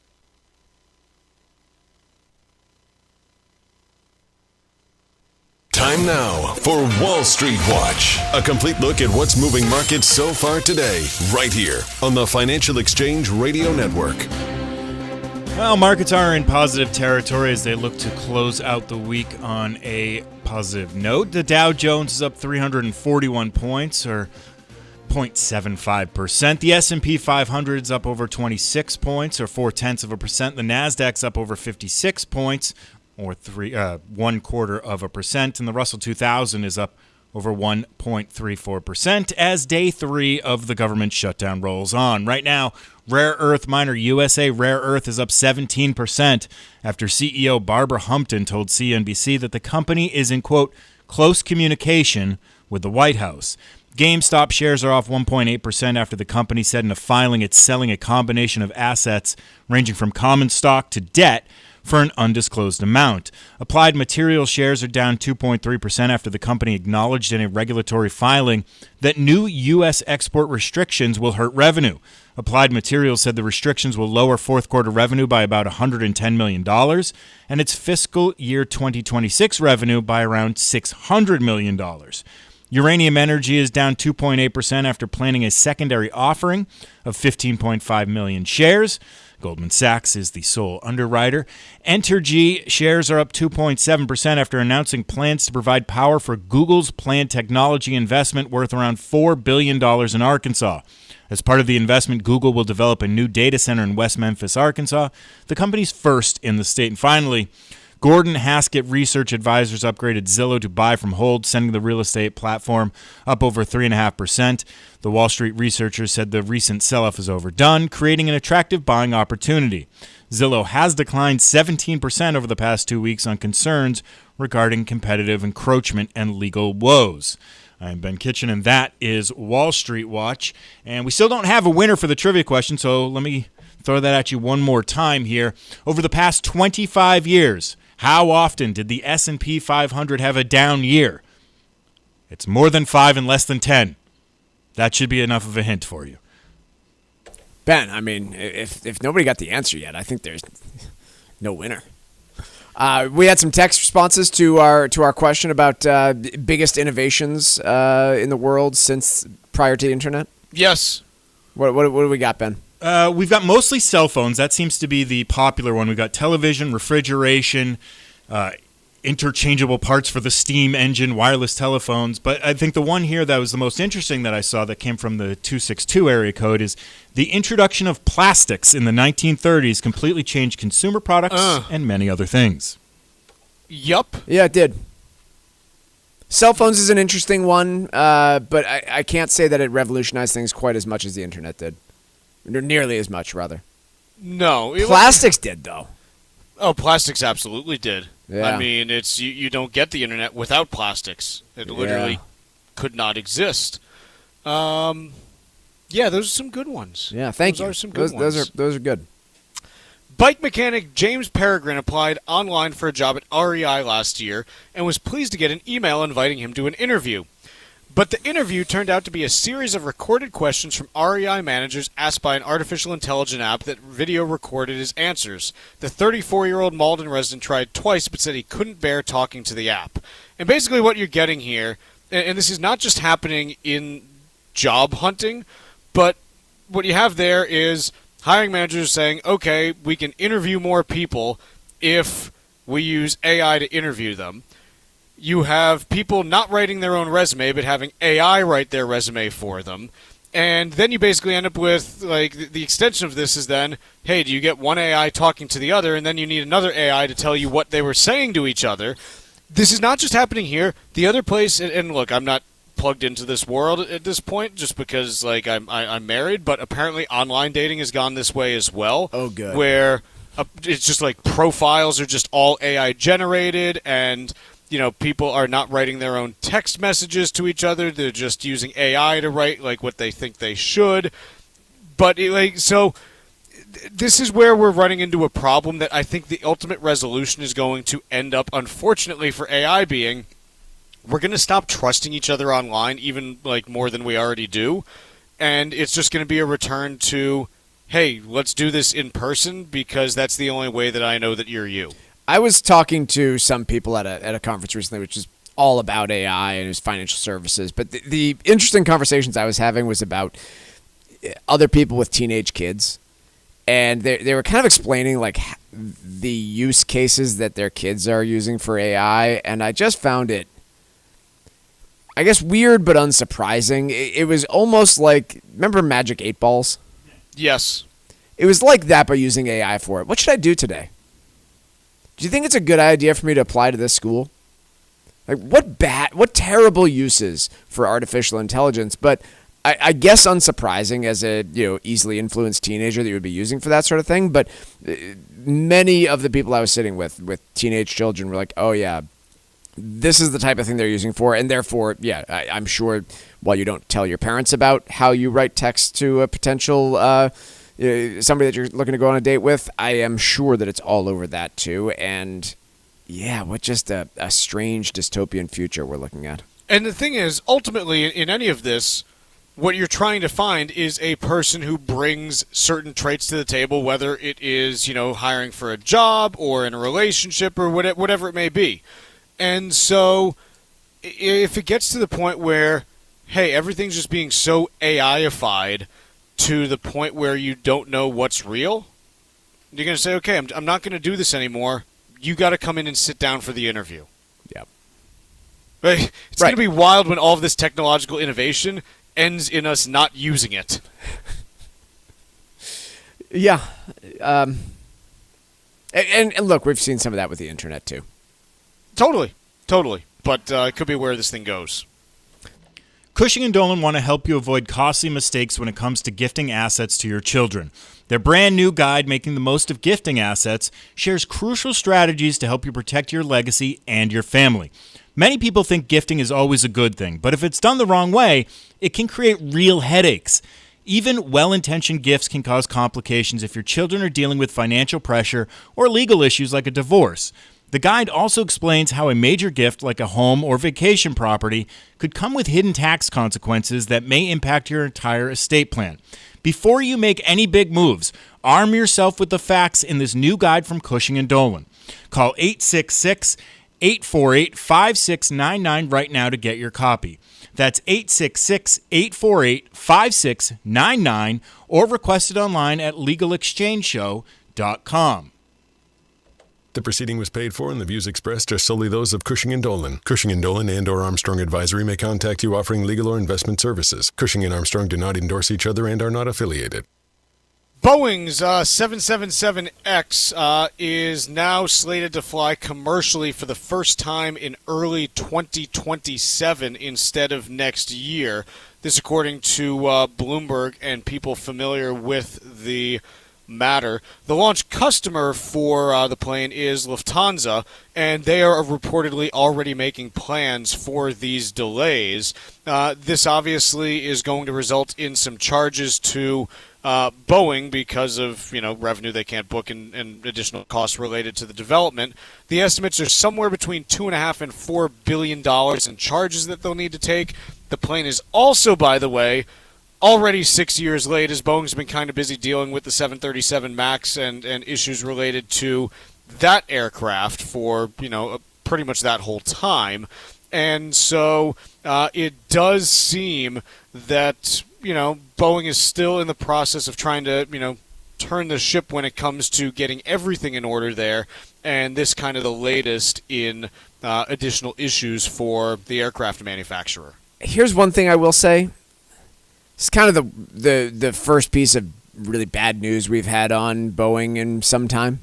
Time now for Wall Street Watch. A complete look at what's moving markets so far today, right here on the Financial Exchange Radio Network. Well, markets are in positive territory as they look to close out the week on a positive note. The Dow Jones is up 341 points, or 0.75%. The S&P 500 is up over 26 points, or 0.4%. The Nasdaq's up over 56 points, or 0.25%, and the Russell 2000 is up over 1.34% as day 3 of the government shutdown rolls on. Right now, rare earth miner USA Rare Earth is up 17% after CEO Barbara Humpton told CNBC that the company is in, quote, close communication with the White House. GameStop shares are off 1.8% after the company said in a filing it's selling a combination of assets ranging from common stock to debt for an undisclosed amount. Applied Materials shares are down 2.3% after the company acknowledged in a regulatory filing that new U.S. export restrictions will hurt revenue. Applied Materials said the restrictions will lower fourth quarter revenue by about $110 million and its fiscal year 2026 revenue by around $600 million. Uranium Energy is down 2.8% after planning a secondary offering of 15.5 million shares. Goldman Sachs is the sole underwriter. Entergy shares are up 2.7% after announcing plans to provide power for Google's planned technology investment worth around $4 billion in Arkansas. As part of the investment, Google will develop a new data center in West Memphis, Arkansas, the company's first in the state. And finally, Gordon Haskett Research Advisors upgraded Zillow to buy from hold, sending the real estate platform up over 3.5%. The Wall Street researchers said the recent sell-off is overdone, creating an attractive buying opportunity. Zillow has declined 17% over the past 2 weeks on concerns regarding competitive encroachment and legal woes. I'm Ben Kitchen, and that is Wall Street Watch. And we still don't have a winner for the trivia question, so let me throw that at you one more time here. Over the past 25 years, how often did the S&P 500 have a down year? It's more than 5 and less than 10. That should be enough of a hint for you. Ben, I mean, if nobody got the answer yet, I think there's no winner. We had some text responses to our question about biggest innovations in the world since prior to the internet. Yes. What do we got, Ben? We've got mostly cell phones. That seems to be the popular one. We've got television, refrigeration, interchangeable parts for the steam engine, wireless telephones. But I think the one here that was the most interesting that I saw that came from the 262 area code is the introduction of plastics in the 1930s completely changed consumer products and many other things. Yup. Yeah, it did. Cell phones is an interesting one, but I can't say that it revolutionized things quite as much as the internet did. Nearly as much, rather. No. Plastics did, though. Oh, plastics absolutely did. Yeah. I mean, it's you don't get the internet without plastics. It literally could not exist. Yeah, those are some good ones. Yeah, thank you. Those are some good ones. Those are good. Bike mechanic James Peregrine applied online for a job at REI last year and was pleased to get an email inviting him to an interview. But the interview turned out to be a series of recorded questions from REI managers asked by an artificial intelligence app that video recorded his answers. The 34-year-old Malden resident tried twice but said he couldn't bear talking to the app. And basically what you're getting here and this is not just happening in job hunting, but what you have there is hiring managers saying, okay, we can interview more people if we use AI to interview them. You have people not writing their own resume, but having AI write their resume for them. And then you basically end up with, like, the extension of this is then, hey, do you get one AI talking to the other, and then you need another AI to tell you what they were saying to each other. This is not just happening here. The other place, and look, I'm not plugged into this world at this point just because, like, I'm married, but apparently online dating has gone this way as well. Oh, good. Where it's just like profiles are just all AI generated, and people are not writing their own text messages to each other. They're just using AI to write like what they think they should. But so this is where we're running into a problem that I think the ultimate resolution is going to end up, unfortunately for AI, being we're going to stop trusting each other online, even like more than we already do. And it's just going to be a return to, hey, let's do this in person because that's the only way that I know that you're you. I was talking to some people at a conference recently, which is all about AI and it was financial services. But the interesting conversations I was having was about other people with teenage kids. And they were kind of explaining like the use cases that their kids are using for AI. And I just found it, I guess, weird but unsurprising. It was almost like, remember Magic 8 Balls? Yes. It was like that, but using AI for it. What should I do today? Do you think it's a good idea for me to apply to this school? Like, what terrible uses for artificial intelligence, but I guess unsurprising as a easily influenced teenager that you would be using for that sort of thing. But many of the people I was sitting with teenage children were like, oh yeah, this is the type of thing they're using for, and therefore, yeah, I'm sure while you don't tell your parents about how you write text to a potential somebody that you're looking to go on a date with, I am sure that it's all over that too. And yeah, what just a strange dystopian future we're looking at. And the thing is, ultimately, in any of this, what you're trying to find is a person who brings certain traits to the table, whether it is, hiring for a job or in a relationship or whatever it may be. And so if it gets to the point where, hey, everything's just being so AI-ified to the point where you don't know what's real, you're going to say, okay, I'm not going to do this anymore. You got to come in and sit down for the interview. Yep. It's going to be wild when all of this technological innovation ends in us not using it. Yeah. And look, we've seen some of that with the internet too. Totally. But it could be where this thing goes. Cushing & Dolan want to help you avoid costly mistakes when it comes to gifting assets to your children. Their brand new guide, Making the Most of Gifting Assets, shares crucial strategies to help you protect your legacy and your family. Many people think gifting is always a good thing, but if it's done the wrong way, it can create real headaches. Even well-intentioned gifts can cause complications if your children are dealing with financial pressure or legal issues like a divorce. The guide also explains how a major gift like a home or vacation property could come with hidden tax consequences that may impact your entire estate plan. Before you make any big moves, arm yourself with the facts in this new guide from Cushing & Dolan. Call 866-848-5699 right now to get your copy. That's 866-848-5699 or request it online at legalexchangeshow.com. The proceeding was paid for and the views expressed are solely those of Cushing & Dolan. Cushing & Dolan and or Armstrong Advisory may contact you offering legal or investment services. Cushing & Armstrong do not endorse each other and are not affiliated. Boeing's 777X is now slated to fly commercially for the first time in early 2027 instead of next year. This according to Bloomberg and people familiar with the matter. The launch customer for the plane is Lufthansa, and they are reportedly already making plans for these delays. This obviously is going to result in some charges to Boeing because of revenue they can't book and additional costs related to the development. The estimates are somewhere between $2.5 and $4 billion in charges that they'll need to take. The plane is also, by the way, already 6 years late, as Boeing's been kind of busy dealing with the 737 MAX and issues related to that aircraft for, pretty much that whole time. And so it does seem that, Boeing is still in the process of trying to, turn the ship when it comes to getting everything in order there. And this kind of the latest in additional issues for the aircraft manufacturer. Here's one thing I will say. It's kind of the first piece of really bad news we've had on Boeing in some time.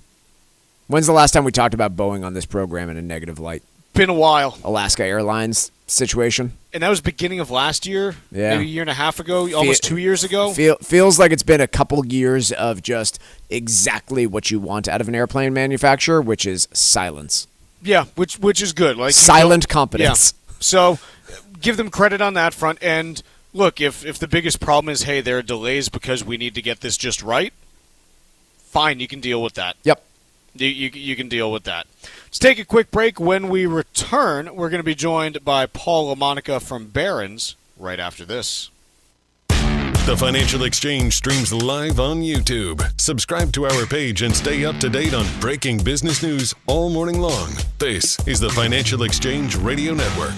When's the last time we talked about Boeing on this program in a negative light? Been a while. Alaska Airlines situation. And that was beginning of last year, maybe a year and a half ago, almost 2 years ago. Feels like it's been a couple years of just exactly what you want out of an airplane manufacturer, which is silence. Yeah, which is good. Like silent competence. Yeah. So give them credit on that front. And look, if the biggest problem is, hey, there are delays because we need to get this just right, fine, you can deal with that. Yep. You can deal with that. Let's take a quick break. When we return, we're going to be joined by Paul LaMonica from Barron's right after this. The Financial Exchange streams live on YouTube. Subscribe to our page and stay up to date on breaking business news all morning long. This is the Financial Exchange Radio Network.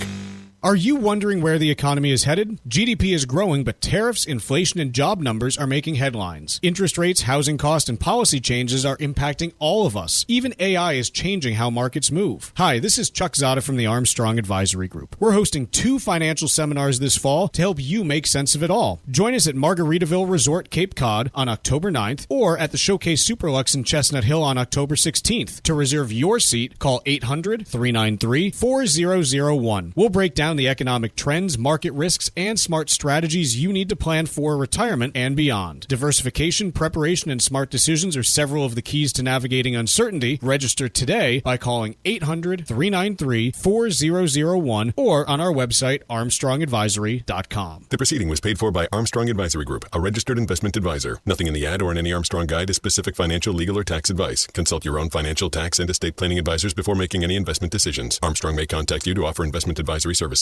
Are you wondering where the economy is headed? GDP is growing, but tariffs, inflation, and job numbers are making headlines. Interest rates, housing costs, and policy changes are impacting all of us. Even AI is changing how markets move. Hi, this is Chuck Zodda from the Armstrong Advisory Group. We're hosting 2 financial seminars this fall to help you make sense of it all. Join us at Margaritaville Resort, Cape Cod on October 9th or at the Showcase Superlux in Chestnut Hill on October 16th. To reserve your seat, call 800-393-4001. We'll break down the economic trends, market risks, and smart strategies you need to plan for retirement and beyond. Diversification, preparation, and smart decisions are several of the keys to navigating uncertainty. Register today by calling 800-393-4001 or on our website, armstrongadvisory.com. The proceeding was paid for by Armstrong Advisory Group, a registered investment advisor. Nothing in the ad or in any Armstrong guide is specific financial, legal, or tax advice. Consult your own financial, tax, and estate planning advisors before making any investment decisions. Armstrong may contact you to offer investment advisory services.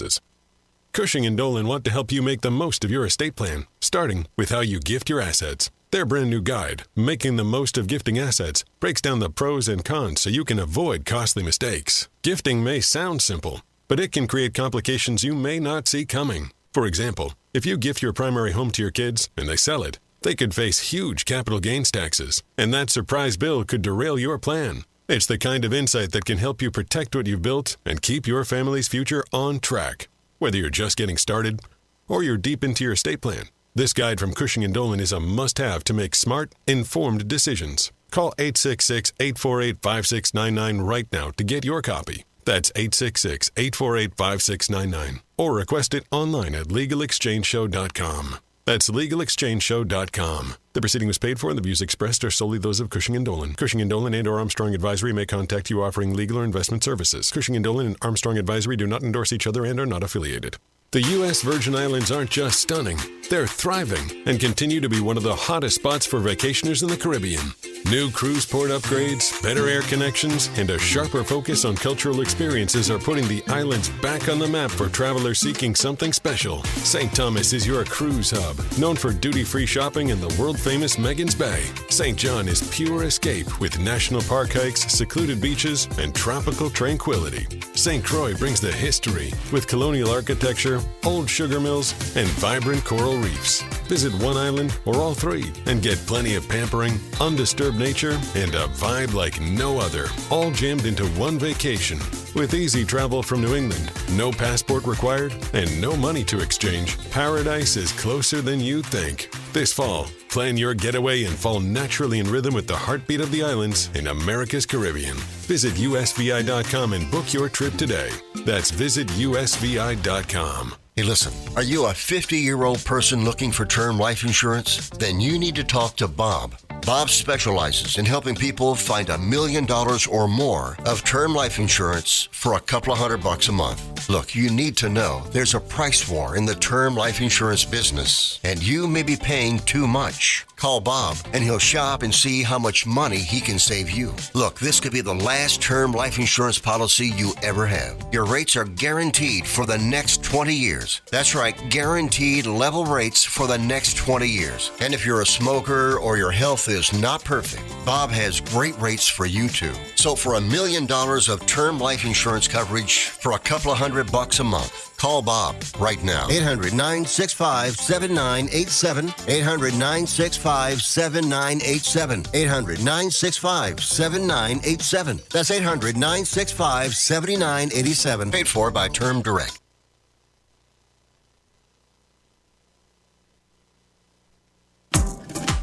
Cushing & Dolan want to help you make the most of your estate plan, starting with how you gift your assets. Their brand new guide, Making the Most of Gifting Assets, breaks down the pros and cons so you can avoid costly mistakes. Gifting may sound simple, but it can create complications you may not see coming. For example, if you gift your primary home to your kids and they sell it, they could face huge capital gains taxes, and that surprise bill could derail your plan. It's the kind of insight that can help you protect what you've built and keep your family's future on track. Whether you're just getting started or you're deep into your estate plan, this guide from Cushing & Dolan is a must-have to make smart, informed decisions. Call 866-848-5699 right now to get your copy. That's 866-848-5699. Or request it online at LegalExchangeShow.com. That's LegalExchangeShow.com. The proceeding was paid for and the views expressed are solely those of Cushing & Dolan. Cushing & Dolan and or Armstrong Advisory may contact you offering legal or investment services. Cushing & Dolan and Armstrong Advisory do not endorse each other and are not affiliated. The U.S. Virgin Islands aren't just stunning, they're thriving and continue to be one of the hottest spots for vacationers in the Caribbean. New cruise port upgrades, better air connections, and a sharper focus on cultural experiences are putting the islands back on the map for travelers seeking something special. St. Thomas is your cruise hub, known for duty-free shopping and the world-famous Megan's Bay. St. John is pure escape with national park hikes, secluded beaches, and tropical tranquility. St. Croix brings the history with colonial architecture, old sugar mills, and vibrant coral reefs. Visit one island or all 3 and get plenty of pampering, undisturbed nature, and a vibe like no other, all jammed into one vacation. With easy travel from New England, no passport required, and no money to exchange, paradise is closer than you think. This fall, plan your getaway and fall naturally in rhythm with the heartbeat of the islands in America's Caribbean. Visit usvi.com and book your trip today. That's visitusvi.com. Hey, listen, are you a 50-year-old person looking for term life insurance? Then you need to talk to Bob. Bob specializes in helping people find $1 million or more of term life insurance for a couple of $100 a month. Look, you need to know there's a price war in the term life insurance business, and you may be paying too much. Call Bob, and he'll shop and see how much money he can save you. Look, this could be the last term life insurance policy you ever have. Your rates are guaranteed for the next 20 years. That's right, guaranteed level rates for the next 20 years. And if you're a smoker or your health is not perfect, Bob has great rates for you too. So for $1 million of term life insurance coverage for a couple of $100 a month, call Bob right now. 800-965-7987. 800-965-7987. 800-965-7987. That's 800-965-7987. Paid for by Term Direct.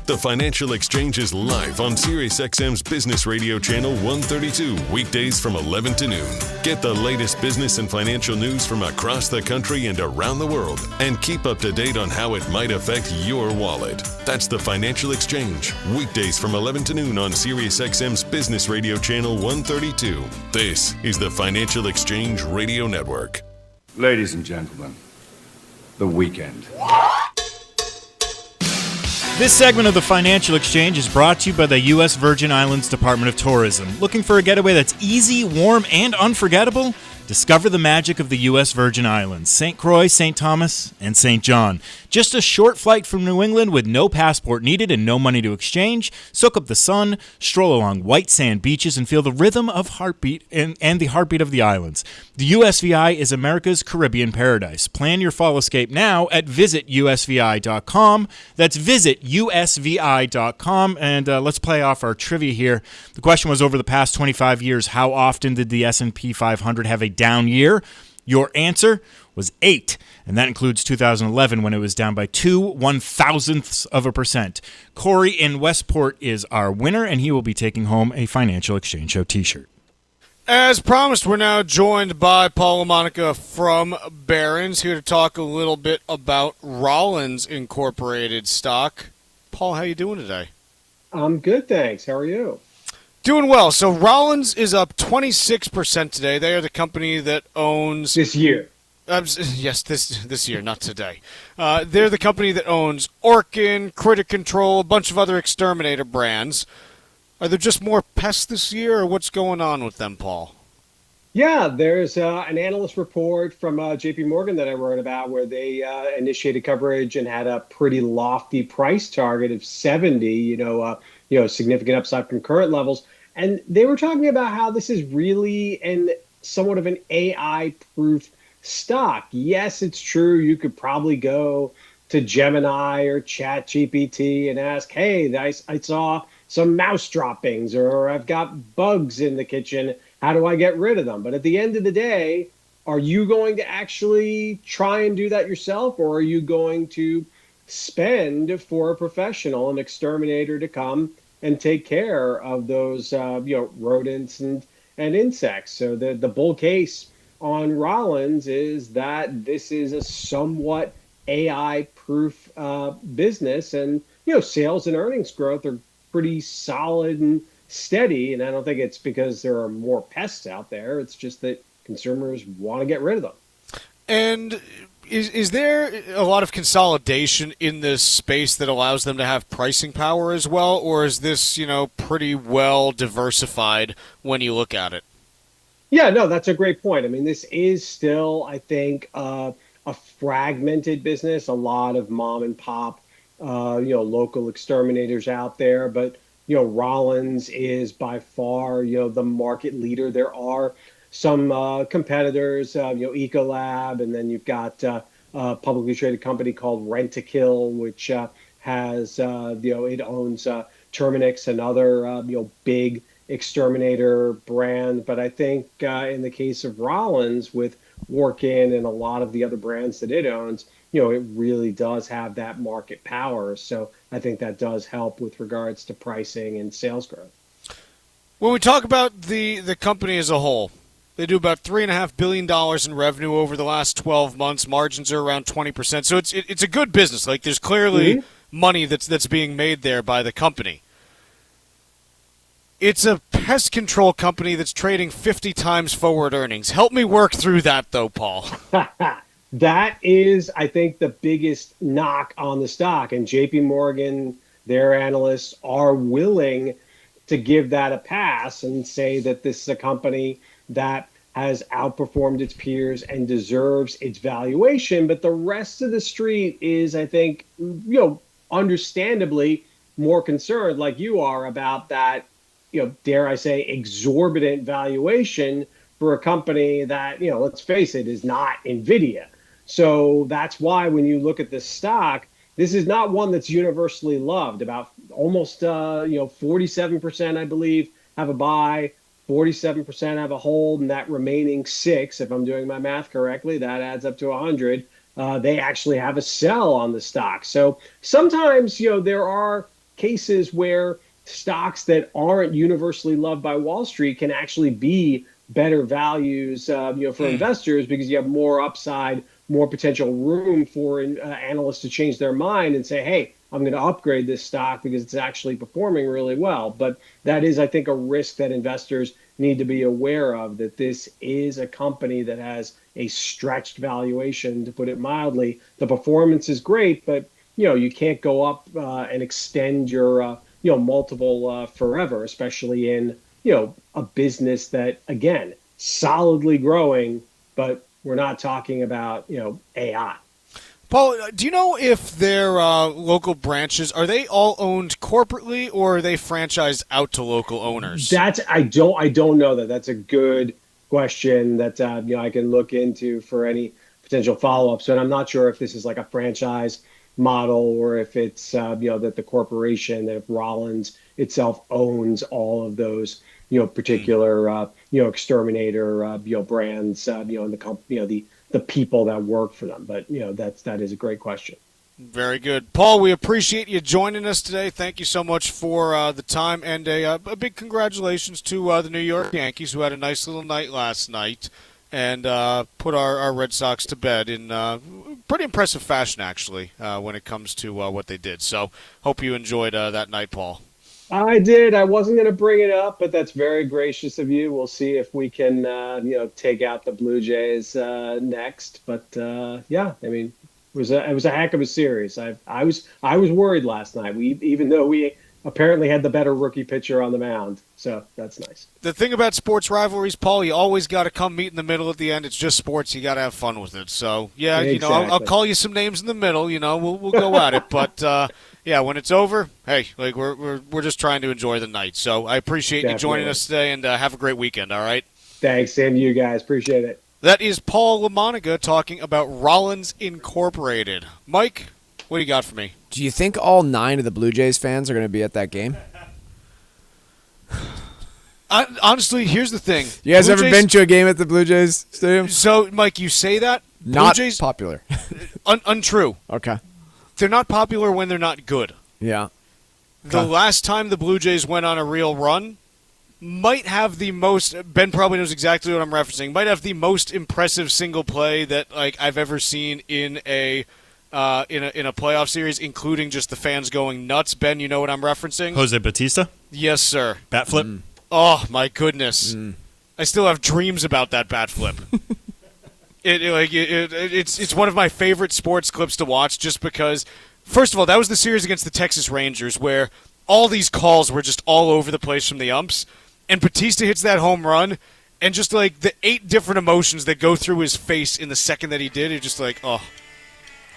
The Financial Exchange is live on SiriusXM's Business Radio Channel 132, weekdays from 11 to noon. Get the latest business and financial news from across the country and around the world, and keep up to date on how it might affect your wallet. That's the Financial Exchange, weekdays from 11 to noon on SiriusXM's Business Radio Channel 132. This is the Financial Exchange Radio Network. Ladies and gentlemen, the weekend. This segment of the Financial Exchange is brought to you by the U.S. Virgin Islands Department of Tourism. Looking for a getaway that's easy, warm, and unforgettable? Discover the magic of the U.S. Virgin Islands, St. Croix, St. Thomas, and St. John. Just a short flight from New England with no passport needed and no money to exchange. Soak up the sun, stroll along white sand beaches, and feel the rhythm of heartbeat and the heartbeat of the islands. The USVI is America's Caribbean paradise. Plan your fall escape now at visitusvi.com. That's visitusvi.com. And let's play off our trivia here. The question was, over the past 25 years, how often did the S&P 500 have a down year? Your answer was 8, and that includes 2011 when it was down by 0.02%. Corey in Westport is our winner, and he will be taking home a Financial Exchange Show t-shirt. As promised, we're now joined by Paul LaMonica from Barron's, here to talk a little bit about Rollins Incorporated stock. Paul, how you doing today? I'm good, thanks. How are you? Doing well. So Rollins is up 26% today. They are the company that owns... This year. Yes, this year, not today. They're the company that owns Orkin, Critter Control, a bunch of other exterminator brands. Are there just more pests this year, or what's going on with them, Paul? Yeah, there's an analyst report from J.P. Morgan that I wrote about where they initiated coverage and had a pretty lofty price target of 70, significant upside from current levels. And they were talking about how this is really somewhat of an AI-proof stock. Yes, it's true. You could probably go to Gemini or ChatGPT and ask, hey, I saw some mouse droppings, or I've got bugs in the kitchen. How do I get rid of them? But at the end of the day, are you going to actually try and do that yourself, or are you going to spend for a professional, an exterminator, to come and take care of those rodents and insects? So the bull case on Rollins is that this is a somewhat AI-proof business, and sales and earnings growth are pretty solid and steady. And I don't think it's because there are more pests out there. It's just that consumers want to get rid of them. And is there a lot of consolidation in this space that allows them to have pricing power as well, or is this pretty well diversified when you look at it? Yeah, no, that's a great point. I mean, this is still, I think, a fragmented business. A lot of mom and pop, local exterminators out there, but Rollins is by far the market leader. There are some competitors, Ecolab, and then you've got a publicly traded company called Rent-A-Kill, which has it owns Terminix, another big exterminator brand. But I think in the case of Rollins, with Orkin and a lot of the other brands that it owns, it really does have that market power. So I think that does help with regards to pricing and sales growth. When we talk about the company as a whole, they do about $3.5 billion in revenue over the last 12 months. Margins are around 20%. So it's a good business. Like, there's clearly money that's being made there by the company. It's a pest control company that's trading 50 times forward earnings. Help me work through that, though, Paul. That is, I think, the biggest knock on the stock. And J.P. Morgan their analysts are willing to give that a pass and say that this is a company that has outperformed its peers and deserves its valuation. But the rest of the street is, I think, understandably more concerned, like you are, about that, dare I say, exorbitant valuation for a company that, let's face it, is not NVIDIA. So that's why when you look at this stock, this is not one that's universally loved. About almost, 47%, I believe, have a buy, 47% have a hold, and that remaining 6, if I'm doing my math correctly, that adds up to 100. They actually have a sell on the stock. So sometimes, there are cases where stocks that aren't universally loved by Wall Street can actually be better values, for investors, because you have more upside, more potential room for analysts to change their mind and say, hey, I'm going to upgrade this stock because it's actually performing really well. But that is, I think, a risk that investors need to be aware of, that this is a company that has a stretched valuation, to put it mildly. The performance is great, but you can't go up and extend your multiple forever, especially in a business that, again, solidly growing, but we're not talking about AI. Paul, do you know if their local branches, are they all owned corporately, or are they franchised out to local owners? I don't know that. That's a good question that I can look into for any potential follow-ups. And I'm not sure if this is like a franchise model, or if it's that the corporation, that if Rollins itself owns all of those particular exterminator brands, and the company, the people that work for them. But that is a great question. Very good, Paul. We appreciate you joining us today. Thank you so much for the time, and a big congratulations to the New York Yankees, who had a nice little night last night and put our Red Sox to bed in pretty impressive fashion, actually, when it comes to what they did. So hope you enjoyed that night, Paul. I did. I wasn't going to bring it up, but that's very gracious of you. We'll see if we can, take out the Blue Jays next. But yeah, I mean, it was a heck of a series. I was worried last night. Even though we apparently had the better rookie pitcher on the mound, so that's nice. The thing about sports rivalries, Paul, you always got to come meet in the middle at the end. It's just sports. You got to have fun with it. So yeah, exactly. I'll call you some names in the middle. We'll go at it, but. Yeah, when it's over, hey, like we're just trying to enjoy the night. So I appreciate you joining us today, and have a great weekend, all right? Thanks, and you guys. Appreciate it. That is Paul LaMonica talking about Rollins Incorporated. Mike, what do you got for me? Do you think all 9 of the Blue Jays fans are going to be at that game? Honestly, here's the thing. You guys ever been to a game at the Blue Jays Stadium? So, Mike, you say that. Not Blue Jays, popular. Untrue. Okay. They're not popular when they're not good. Yeah. The last time the Blue Jays went on a real run might have the most, Ben probably knows exactly what I'm referencing, might have the most impressive single play that I've ever seen in a playoff series, including just the fans going nuts. Ben, you know what I'm referencing? Jose Bautista? Yes, sir. Bat flip? Oh, my goodness. I still have dreams about that bat flip. It's one of my favorite sports clips to watch, just because, first of all, that was the series against the Texas Rangers where all these calls were just all over the place from the umps, and Bautista hits that home run, and just like the 8 different emotions that go through his face in the second that he did, it's just like, oh,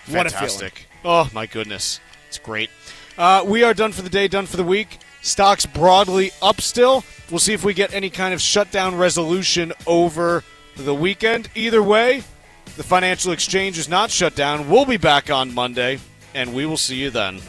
fantastic. Oh, my goodness. It's great. We are done for the day, done for the week. Stocks broadly up still. We'll see if we get any kind of shutdown resolution over the weekend. Either way, the financial exchange is not shut down. We'll be back on Monday, and we will see you then.